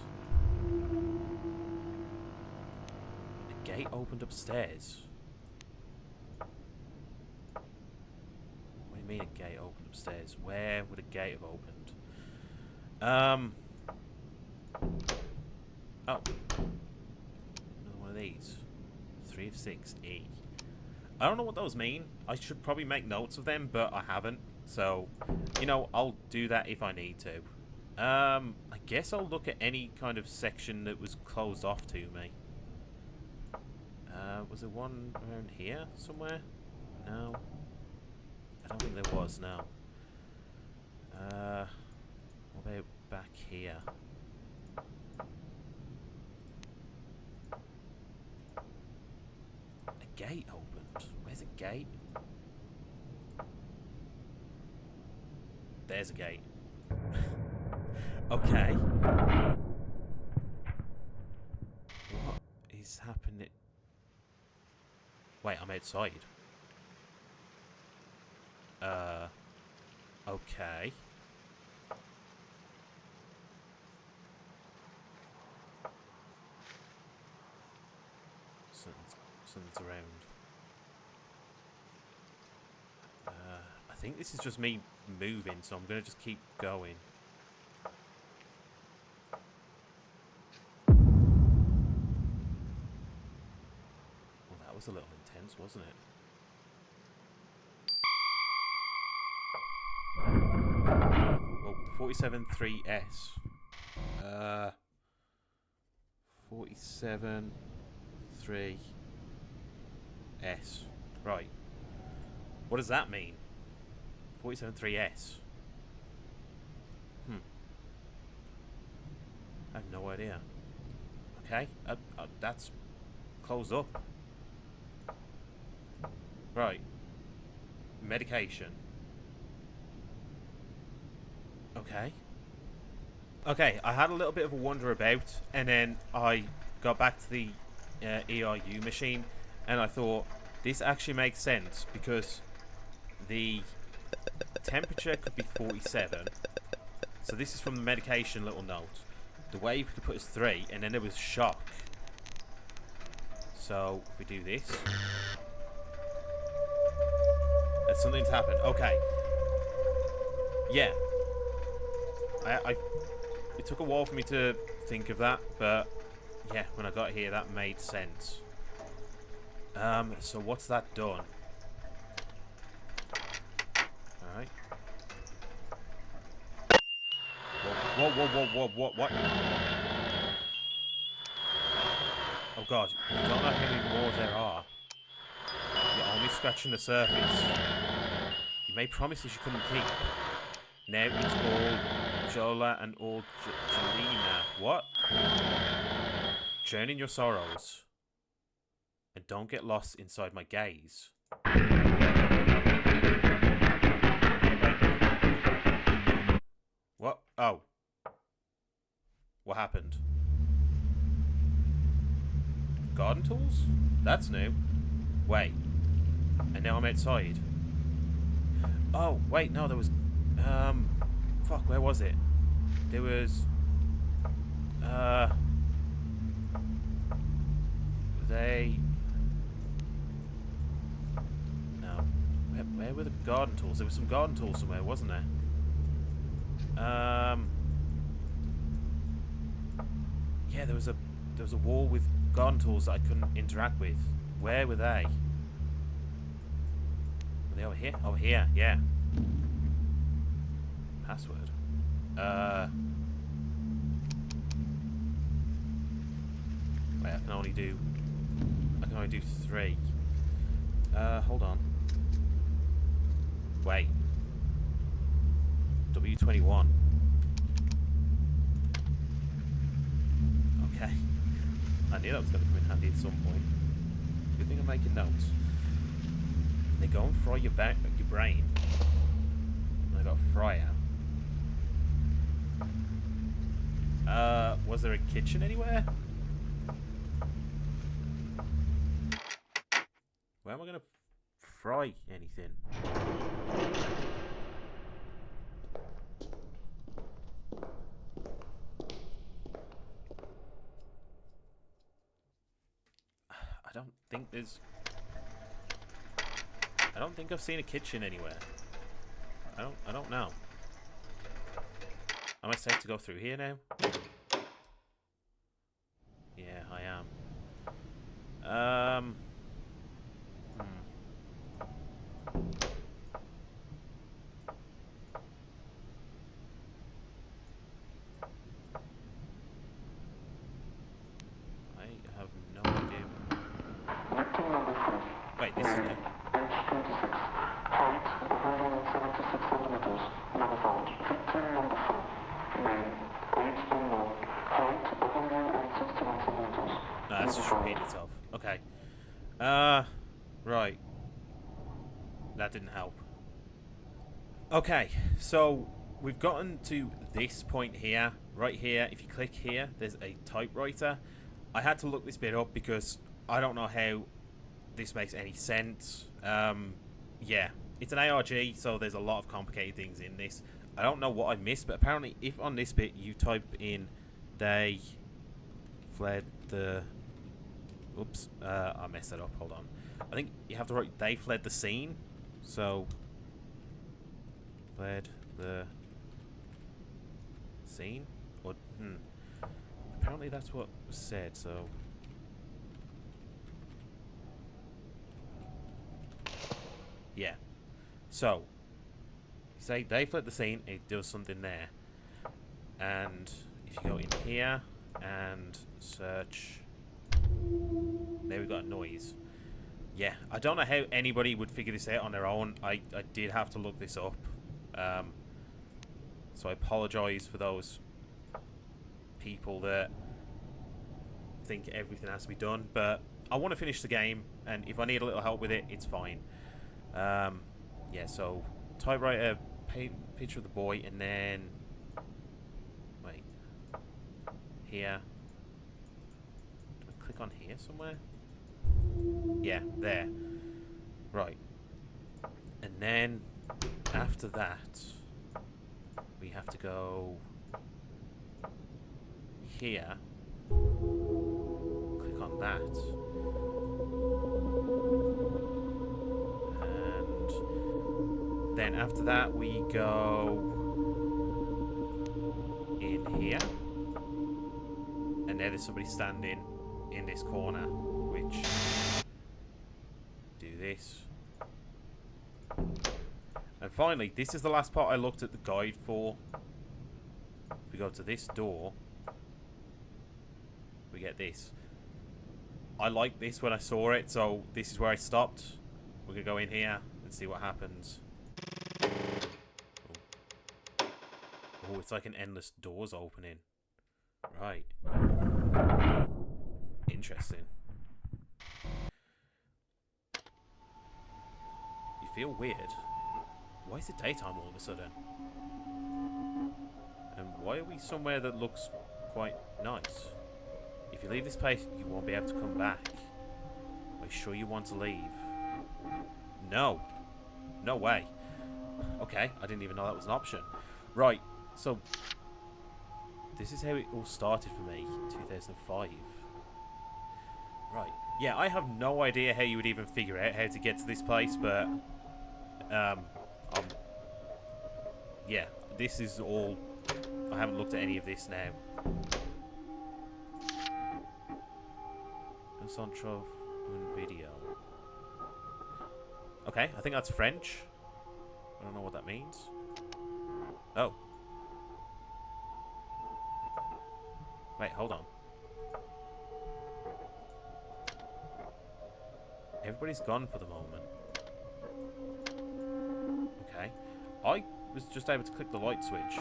A gate opened upstairs. What do you mean a gate opened upstairs? Where would a gate have opened? Oh. Another one of these. 3 of 6. E. I don't know what those mean. I should probably make notes of them, but I haven't. So, you know, I'll do that if I need to. I guess I'll look at any kind of section that was closed off to me. Was there one around here somewhere? No. I don't think there was, no. What about back here? A gate opened. Where's a gate? There's a gate. Okay. What is happening? Wait, I'm outside. Okay. Something's around. I think this is just me moving, so I'm gonna just keep going. Well, that was a little intense, wasn't it? Well, 47.3S. 47.3S. Right. What does that mean? 47.3S. I have no idea. Okay, that's closed up. Right. Medication. Okay. Okay, I had a little bit of a wander about, and then I got back to the ERU machine, and I thought, this actually makes sense, because the temperature could be 47. So this is from the medication little note. The wave could put us 3, and then there was shock. So, if we do this... something's happened. Okay. Yeah. It took a while for me to think of that, but yeah, when I got here, that made sense. So what's that done? Alright. Whoa, what? Oh god, you don't know how many more there are. You're only scratching the surface. You made promises you couldn't keep. Now it's all Jola and all Jelena. What? Drown in your sorrows. And don't get lost inside my gaze. What? Oh. What happened? Garden tools? That's new. Wait. And now I'm outside. Oh, wait, no, there was... Fuck, where was it? There was... They... No. Where were the garden tools? There was some garden tools somewhere, wasn't there? Yeah, there was a wall with garden tools that I couldn't interact with. Where were they? Were they over here? Over here, yeah. Password. Wait, I can only do 3. Hold on. Wait. W21. Okay. I knew that was going to come in handy at some point. Good thing I'm making notes. They go and fry your brain. I got a fryer. Was there a kitchen anywhere? Where am I going to fry anything? I don't think I've seen a kitchen anywhere. I don't know. Am I safe to go through here now? Yeah, I am. I have no idea. Wait, this is new. Height 176 centimeters. Never found. Victim number 4. Name 8 unknown. Height 161 centimeters. No, that's just repeating itself. Okay. Right. That didn't help. Okay, so we've gotten to this point here. Right here, if you click here, there's a typewriter. I had to look this bit up because I don't know how this makes any sense. Yeah, it's an ARG, so there's a lot of complicated things in this. I don't know what I missed, but apparently if on this bit you type in they fled the... Oops, I messed that up, hold on. I think you have to write they fled the scene. So, fled the scene? Or, apparently that's what was said, so... Yeah. So, say they fled the scene, it does something there. And if you go in here and search... There we got a noise. Yeah, I don't know how anybody would figure this out on their own. I did have to look this up. So I apologise for those people that think everything has to be done. But I want to finish the game, and if I need a little help with it, it's fine. Yeah, so typewriter, picture of the boy, and then... Wait. Here. Do I click on here somewhere? Yeah, there. Right. And then, after that, we have to go here. Click on that. And then after that, we go in here. And there there's somebody standing in this corner, which... Do this. And finally, this is the last part I looked at the guide for. If we go to this door, we get this. I liked this when I saw it, so this is where I stopped. We're going to go in here and see what happens. Oh. Oh, it's like an endless doors opening. Right. Interesting. You feel weird. Why is it daytime all of a sudden? And why are we somewhere that looks quite nice? If you leave this place, you won't be able to come back. Are you sure you want to leave? No. No way. Okay, I didn't even know that was an option. Right, so this is how it all started for me, 2005. Right. Yeah, I have no idea how you would even figure out how to get to this place, but yeah, this is all. I haven't looked at any of this now. Centro un video. Okay, I think that's French. I don't know what that means. Oh. Wait, hold on. Everybody's gone for the moment. Okay. I was just able to click the light switch.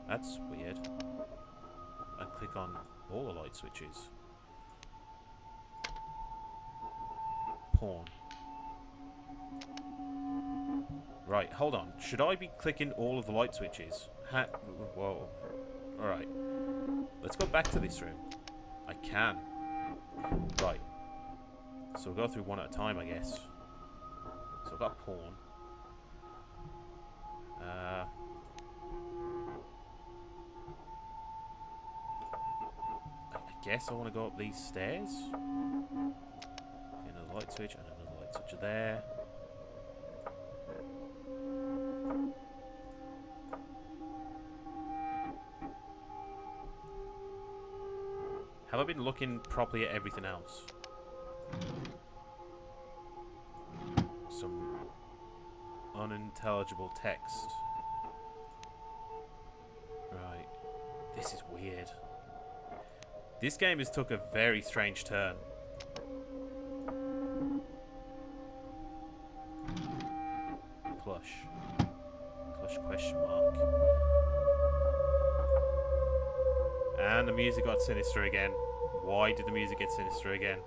That's weird. And click on all the light switches. Porn. Right, hold on. Should I be clicking all of the light switches? Whoa. Alright. Let's go back to this room. I can. Right. So we'll go through one at a time, I guess. So I've got porn. I guess I want to go up these stairs. Another light switch and another light switch there. Have I been looking properly at everything else? Some unintelligible text. Right. This is weird. This game has took a very strange turn. Plush. Plush question mark. And the music got sinister again. Why did the music get sinister again?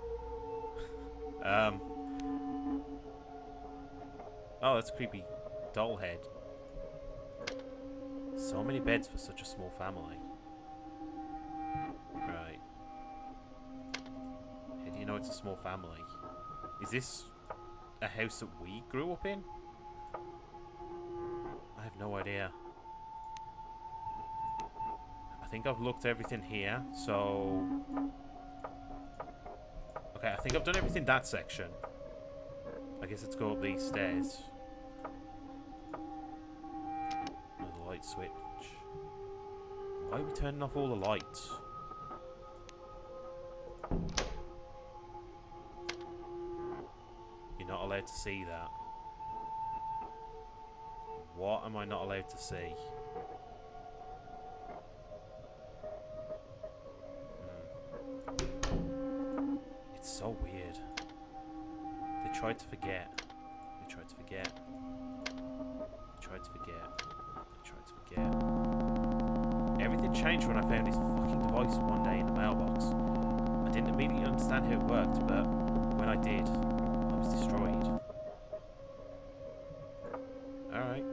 Oh, that's a creepy doll head. So many beds for such a small family. Right. How do you know it's a small family? Is this a house that we grew up in? I have no idea. I think I've looked everything here, so... Okay, I think I've done everything that section. I guess let's go up these stairs. Another light switch. Why are we turning off all the lights? You're not allowed to see that. What am I not allowed to see? It's so weird. They tried to forget. They tried to forget. They tried to forget. They tried to forget. Everything changed when I found this fucking device one day in the mailbox. I didn't immediately understand how it worked, but when I did, I was destroyed. Alright.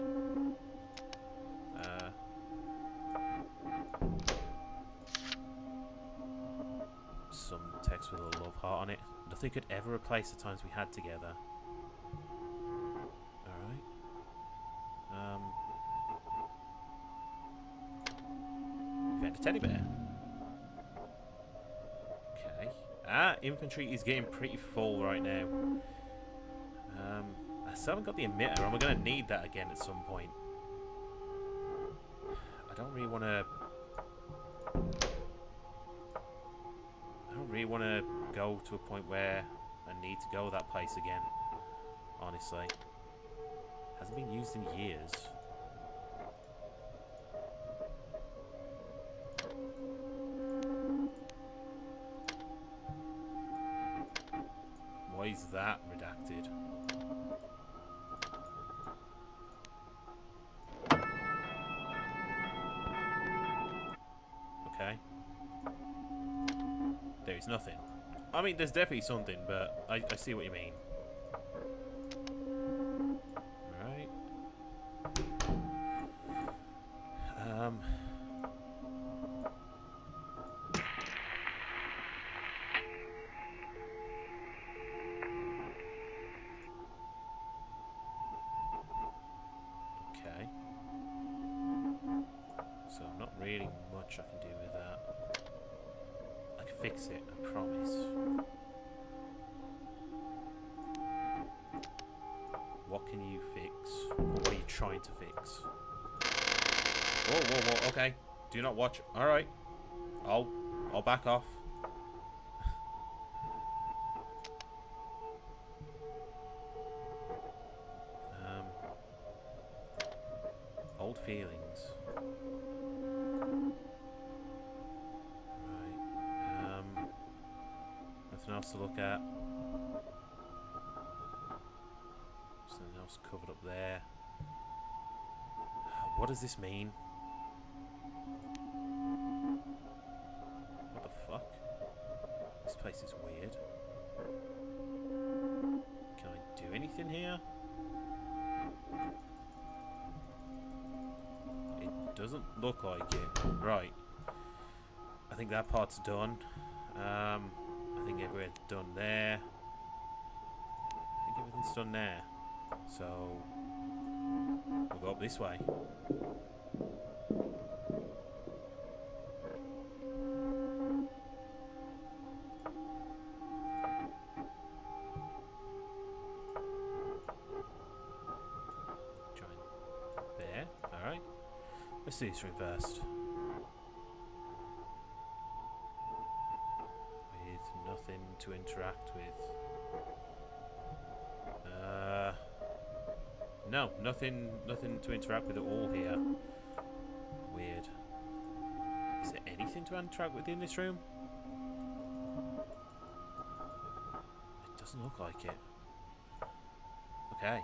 Some text with a love heart on it. Nothing could ever replace the times we had together. Alright. We found a teddy bear. Okay. Infantry is getting pretty full right now. I still haven't got the emitter. Am I going to need that again at some point? I don't really want to... I don't really want to go to a point where I need to go that place again. Honestly. Hasn't been used in years. Why is that redacted? there is nothing. I mean, there's definitely something, but I see what you mean. Alright. Okay. So not really much I can do with that. I can fix it, I promise. What can you fix? Or what are you trying to fix? Whoa, whoa, whoa, okay. Do not watch. Alright. I'll back off. Old feelings. Right. Nothing else to look at. Something else covered up there. What does this mean? What the fuck? This place is weird. Can I do anything here? It doesn't look like it. Right. I think that part's done. I think everywhere's done there. I think everything's done there. So we'll go up this way. Join there. Alright. Let's do this room first. With nothing to interact with. No, nothing to interact with at all here. Weird. Is there anything to interact with in this room? It doesn't look like it. Okay.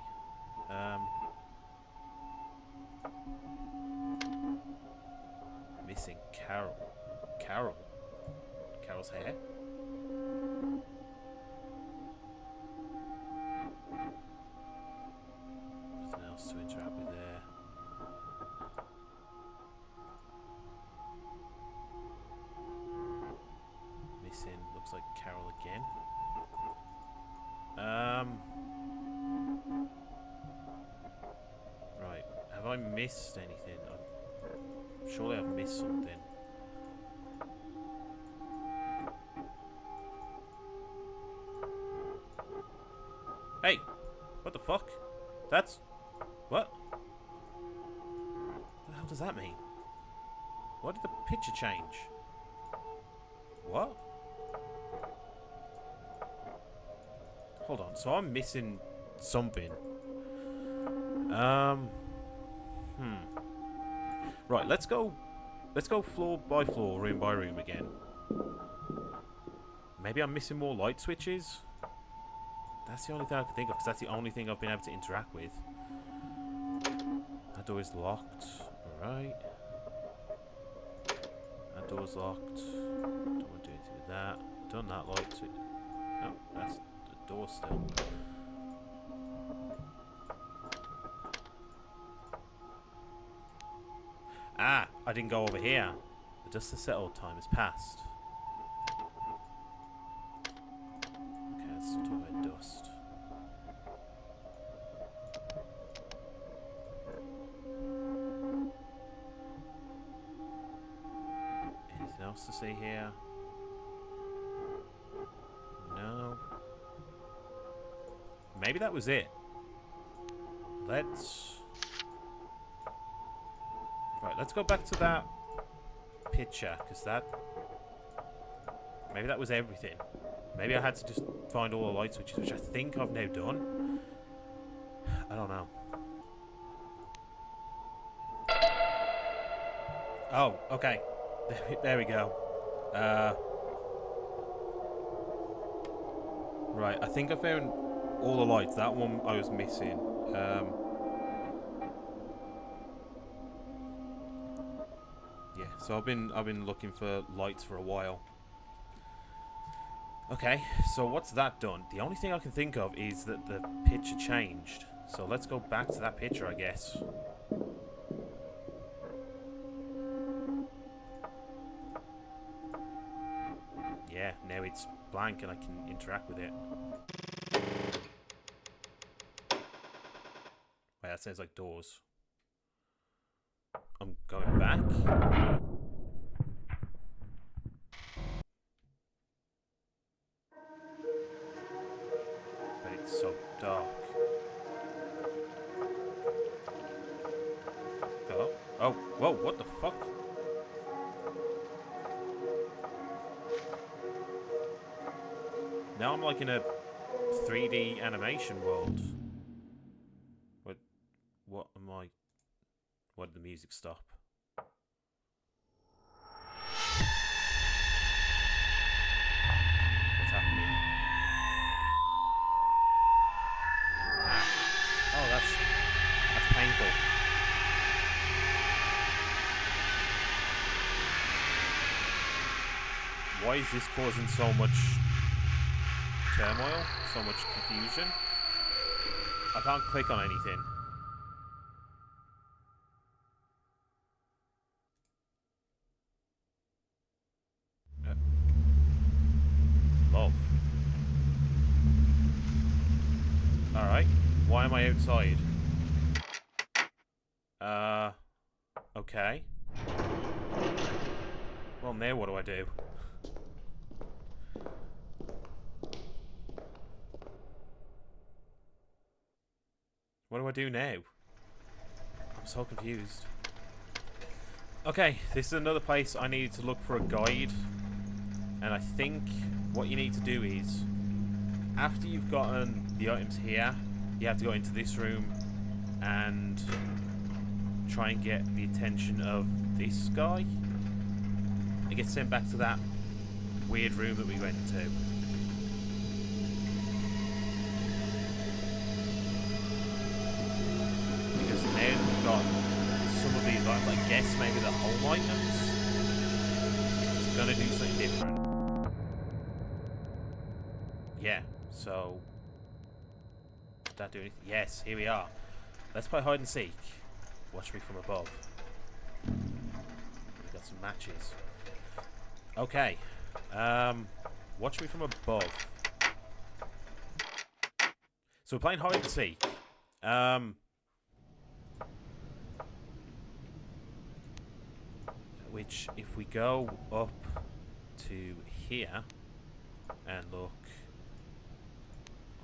Missing Carol. Carol? Carol's hair? Nothing else to interact with there. Missing. Looks like Carol again. Right. Have I missed anything? Surely I've missed something. Hey! What the fuck? That's... What? What the hell does that mean? Why did the picture change? What? Hold on, so I'm missing something. Right, let's go floor by floor, room by room again. Maybe I'm missing more light switches? That's the only thing I can think of, because that's the only thing I've been able to interact with. That door is locked. Alright. That door's locked. Don't want to do anything with that. Done that light switch. No, that's the door still. Ah, I didn't go over here. The dust has settled, time has passed. Okay, let's talk about dust. Anything else to see here? No. Maybe that was it. Right, let's go back to that picture, because that... Maybe that was everything. Maybe I had to just find all the light switches, which I think I've now done. I don't know. Oh, okay. There we go. Right, I think I found all the lights. That one I was missing. Yeah, so I've been looking for lights for a while. Okay, so what's that done? The only thing I can think of is that the picture changed. So let's go back to that picture, I guess. Yeah, now it's blank and I can interact with it. Wait, that sounds like doors. I'm going back. But it's so dark. Oh, oh, whoa, what the fuck? Now I'm like in a 3D animation world. What am I? Why did the music stop? What's happening? Ah. Oh, that's painful. Why is this causing so much turmoil? So much confusion? I can't click on anything. Love. Alright. Why am I outside? Okay. Well, now what do I do? What do I do now? I'm so confused. Okay, this is another place I needed to look for a guide. And I think what you need to do is, after you've gotten the items here, you have to go into this room and try and get the attention of this guy. It gets sent back to that weird room that we went to. Because now that we've got some of these items, I guess maybe the home items, it's gonna do something different. Yeah, so did that do anything? Yes, here we are. Let's play hide and seek. Watch me from above. We got some matches. Okay. Watch me from above. So we're playing hide and seek. Which, if we go up to here and look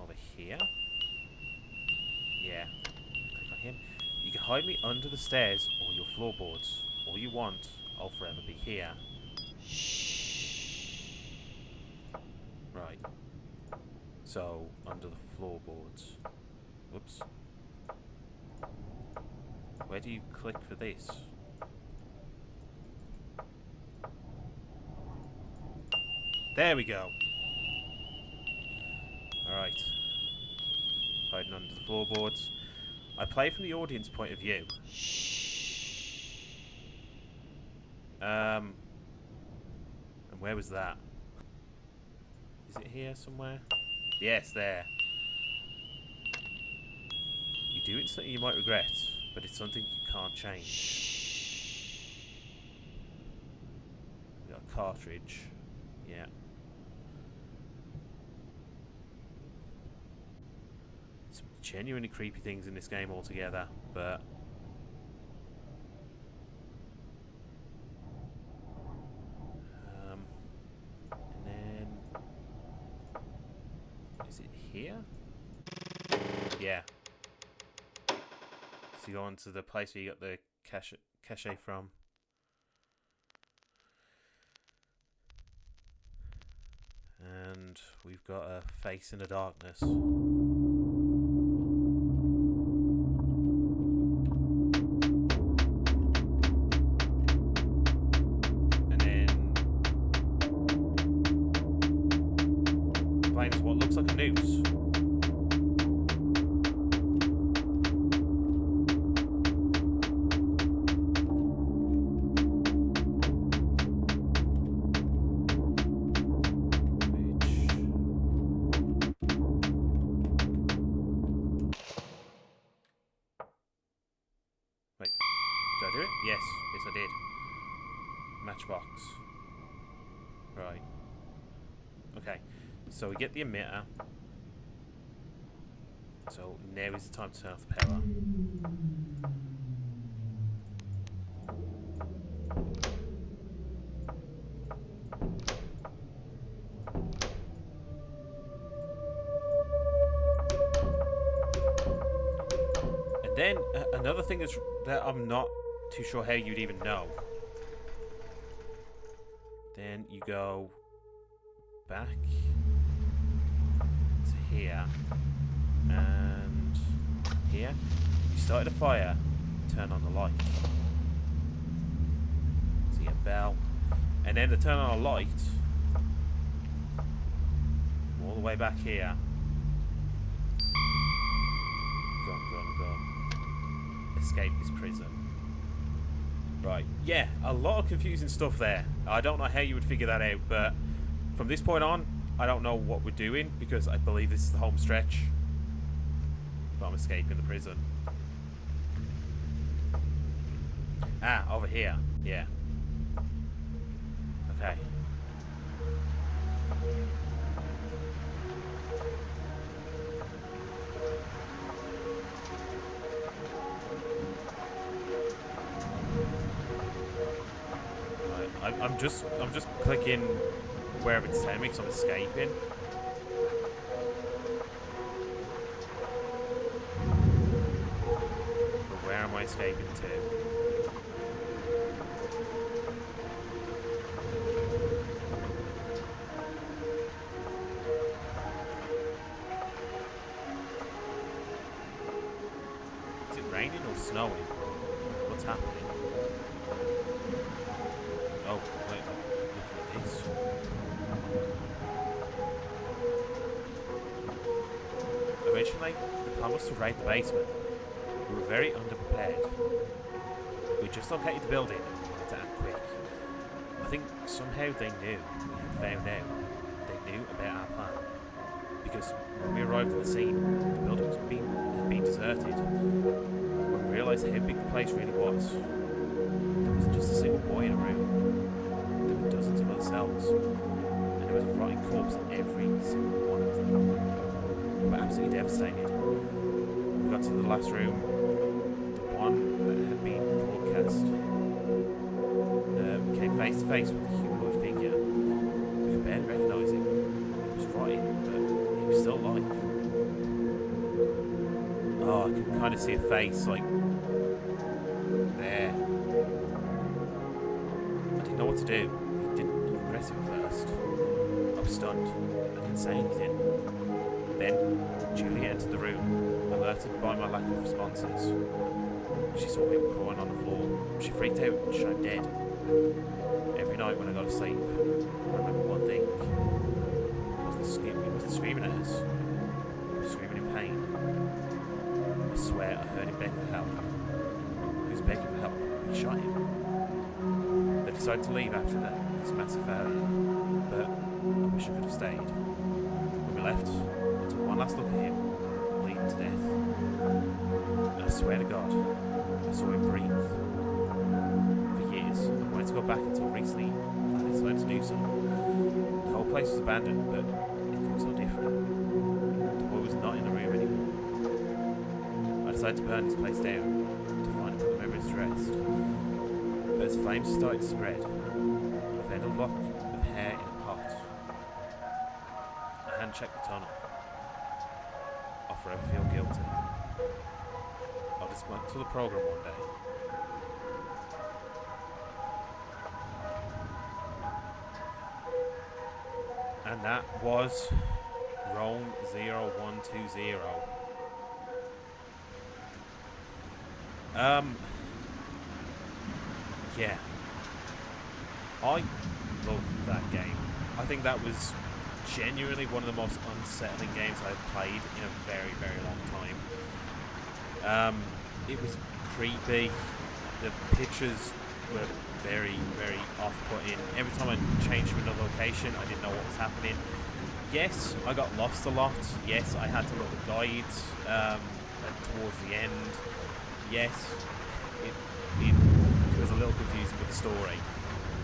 over here, yeah, click on him. You can hide me under the stairs or your floorboards. All you want, I'll forever be here. Right. So, under the floorboards. Whoops. Where do you click for this? There we go. Alright. Hiding under the floorboards. I play from the audience point of view. And where was that? Is it here somewhere? Yes, there. You do it something you might regret, but it's something you can't change. We got a cartridge. Yeah. Some genuinely creepy things in this game altogether, but and then is it here? Yeah. So you go on to the place where you got the cache from. And we've got a face in the darkness. And then playing as what looks like a noose. Yes, I did. Matchbox. Right. Okay. So we get the emitter. So now is the time to turn off the power. And then another thing is that I'm not too sure how you'd even know. Then you go back to here and here. You started a fire, turn on the light. See a bell. And then to turn on a light, all the way back here. Gun. Escape this prison. Right, yeah, a lot of confusing stuff there. I don't know how you would figure that out, but from this point on, I don't know what we're doing because I believe this is the home stretch. But I'm escaping the prison. Ah, over here. Yeah. Okay. I'm just clicking wherever it's telling me because I'm escaping. But where am I escaping to? Is it raining or snowing? What's happening? Oh, wait, look at this. Originally, the plan was to raid the basement. We were very underprepared. We just located the building and we wanted to act quick. I think somehow they knew we had found out. They knew about our plan. Because when we arrived at the scene, the building had been deserted. When we realised how big the place really was, there wasn't just a single boy in a room. There were dozens of other cells. And there was a rotting corpse in every single one of them. We were absolutely devastated. When we got to the last room, the one that had been broadcast, we came face to face with a humanoid figure. We could barely recognise him. He was rotting, but he was still alive. Oh, I could kind of see a face, like, there. I didn't know what to do. He didn't look aggressive at first. I was stunned. I didn't say anything. Then, Julia entered the room, alerted by my lack of responses. She saw him crawling on the floor. She freaked out and shot dead. Every night when I go to sleep, I remember one thing. He wasn't screaming at us. He was screaming in pain. I swear I heard him beg for help. He was begging for help. We shot him. They decided to leave after that. It was a massive failure. But I wish I could have stayed. When we left, I took one last look at him, bleeding to death. And I swear to God, I saw him breathe. For years, I wanted to go back until recently I decided to do so. The whole place was abandoned, but it looked so different. The boy was not in the room anymore. I decided to burn this place down to finally put the memories to rest. But as flames started to spread, I found a lock of hair in a pot. I hand-checked the tunnel. I'll forever feel guilty. I'll dismantle the program one day. And that was ROAM0120. Yeah. I love that game. I think that was genuinely one of the most unsettling games I've played in a very, very long time. It was creepy. The pictures were very, very off-putting. Every time I changed to another location, I didn't know what was happening. Yes, I got lost a lot. Yes, I had to look at guides towards the end. Yes, it was little confusing with the story.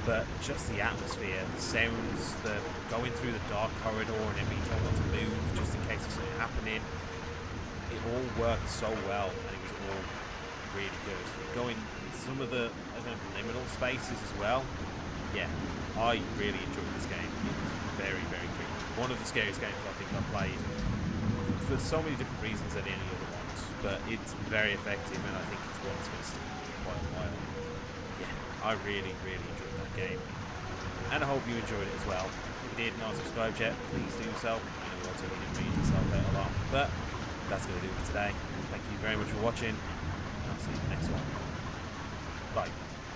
But just the atmosphere, the sounds, the going through the dark corridor and then being told not to move just in case there's something happening. It all worked so well, and it was all really good. Going some of the liminal spaces as well. Yeah, I really enjoyed this game. It was very, very creepy. One of the scariest games I think I've played for so many different reasons than any other ones. But it's very effective, and I think it's one that's going to stick with me for quite a while. Yeah, I really, really enjoyed that game. And I hope you enjoyed it as well. If you did not subscribe yet, please do so. I know what you read yourself out a lot. But that's going to do it for today. Thank you very much for watching. And I'll see you in the next one. Bye.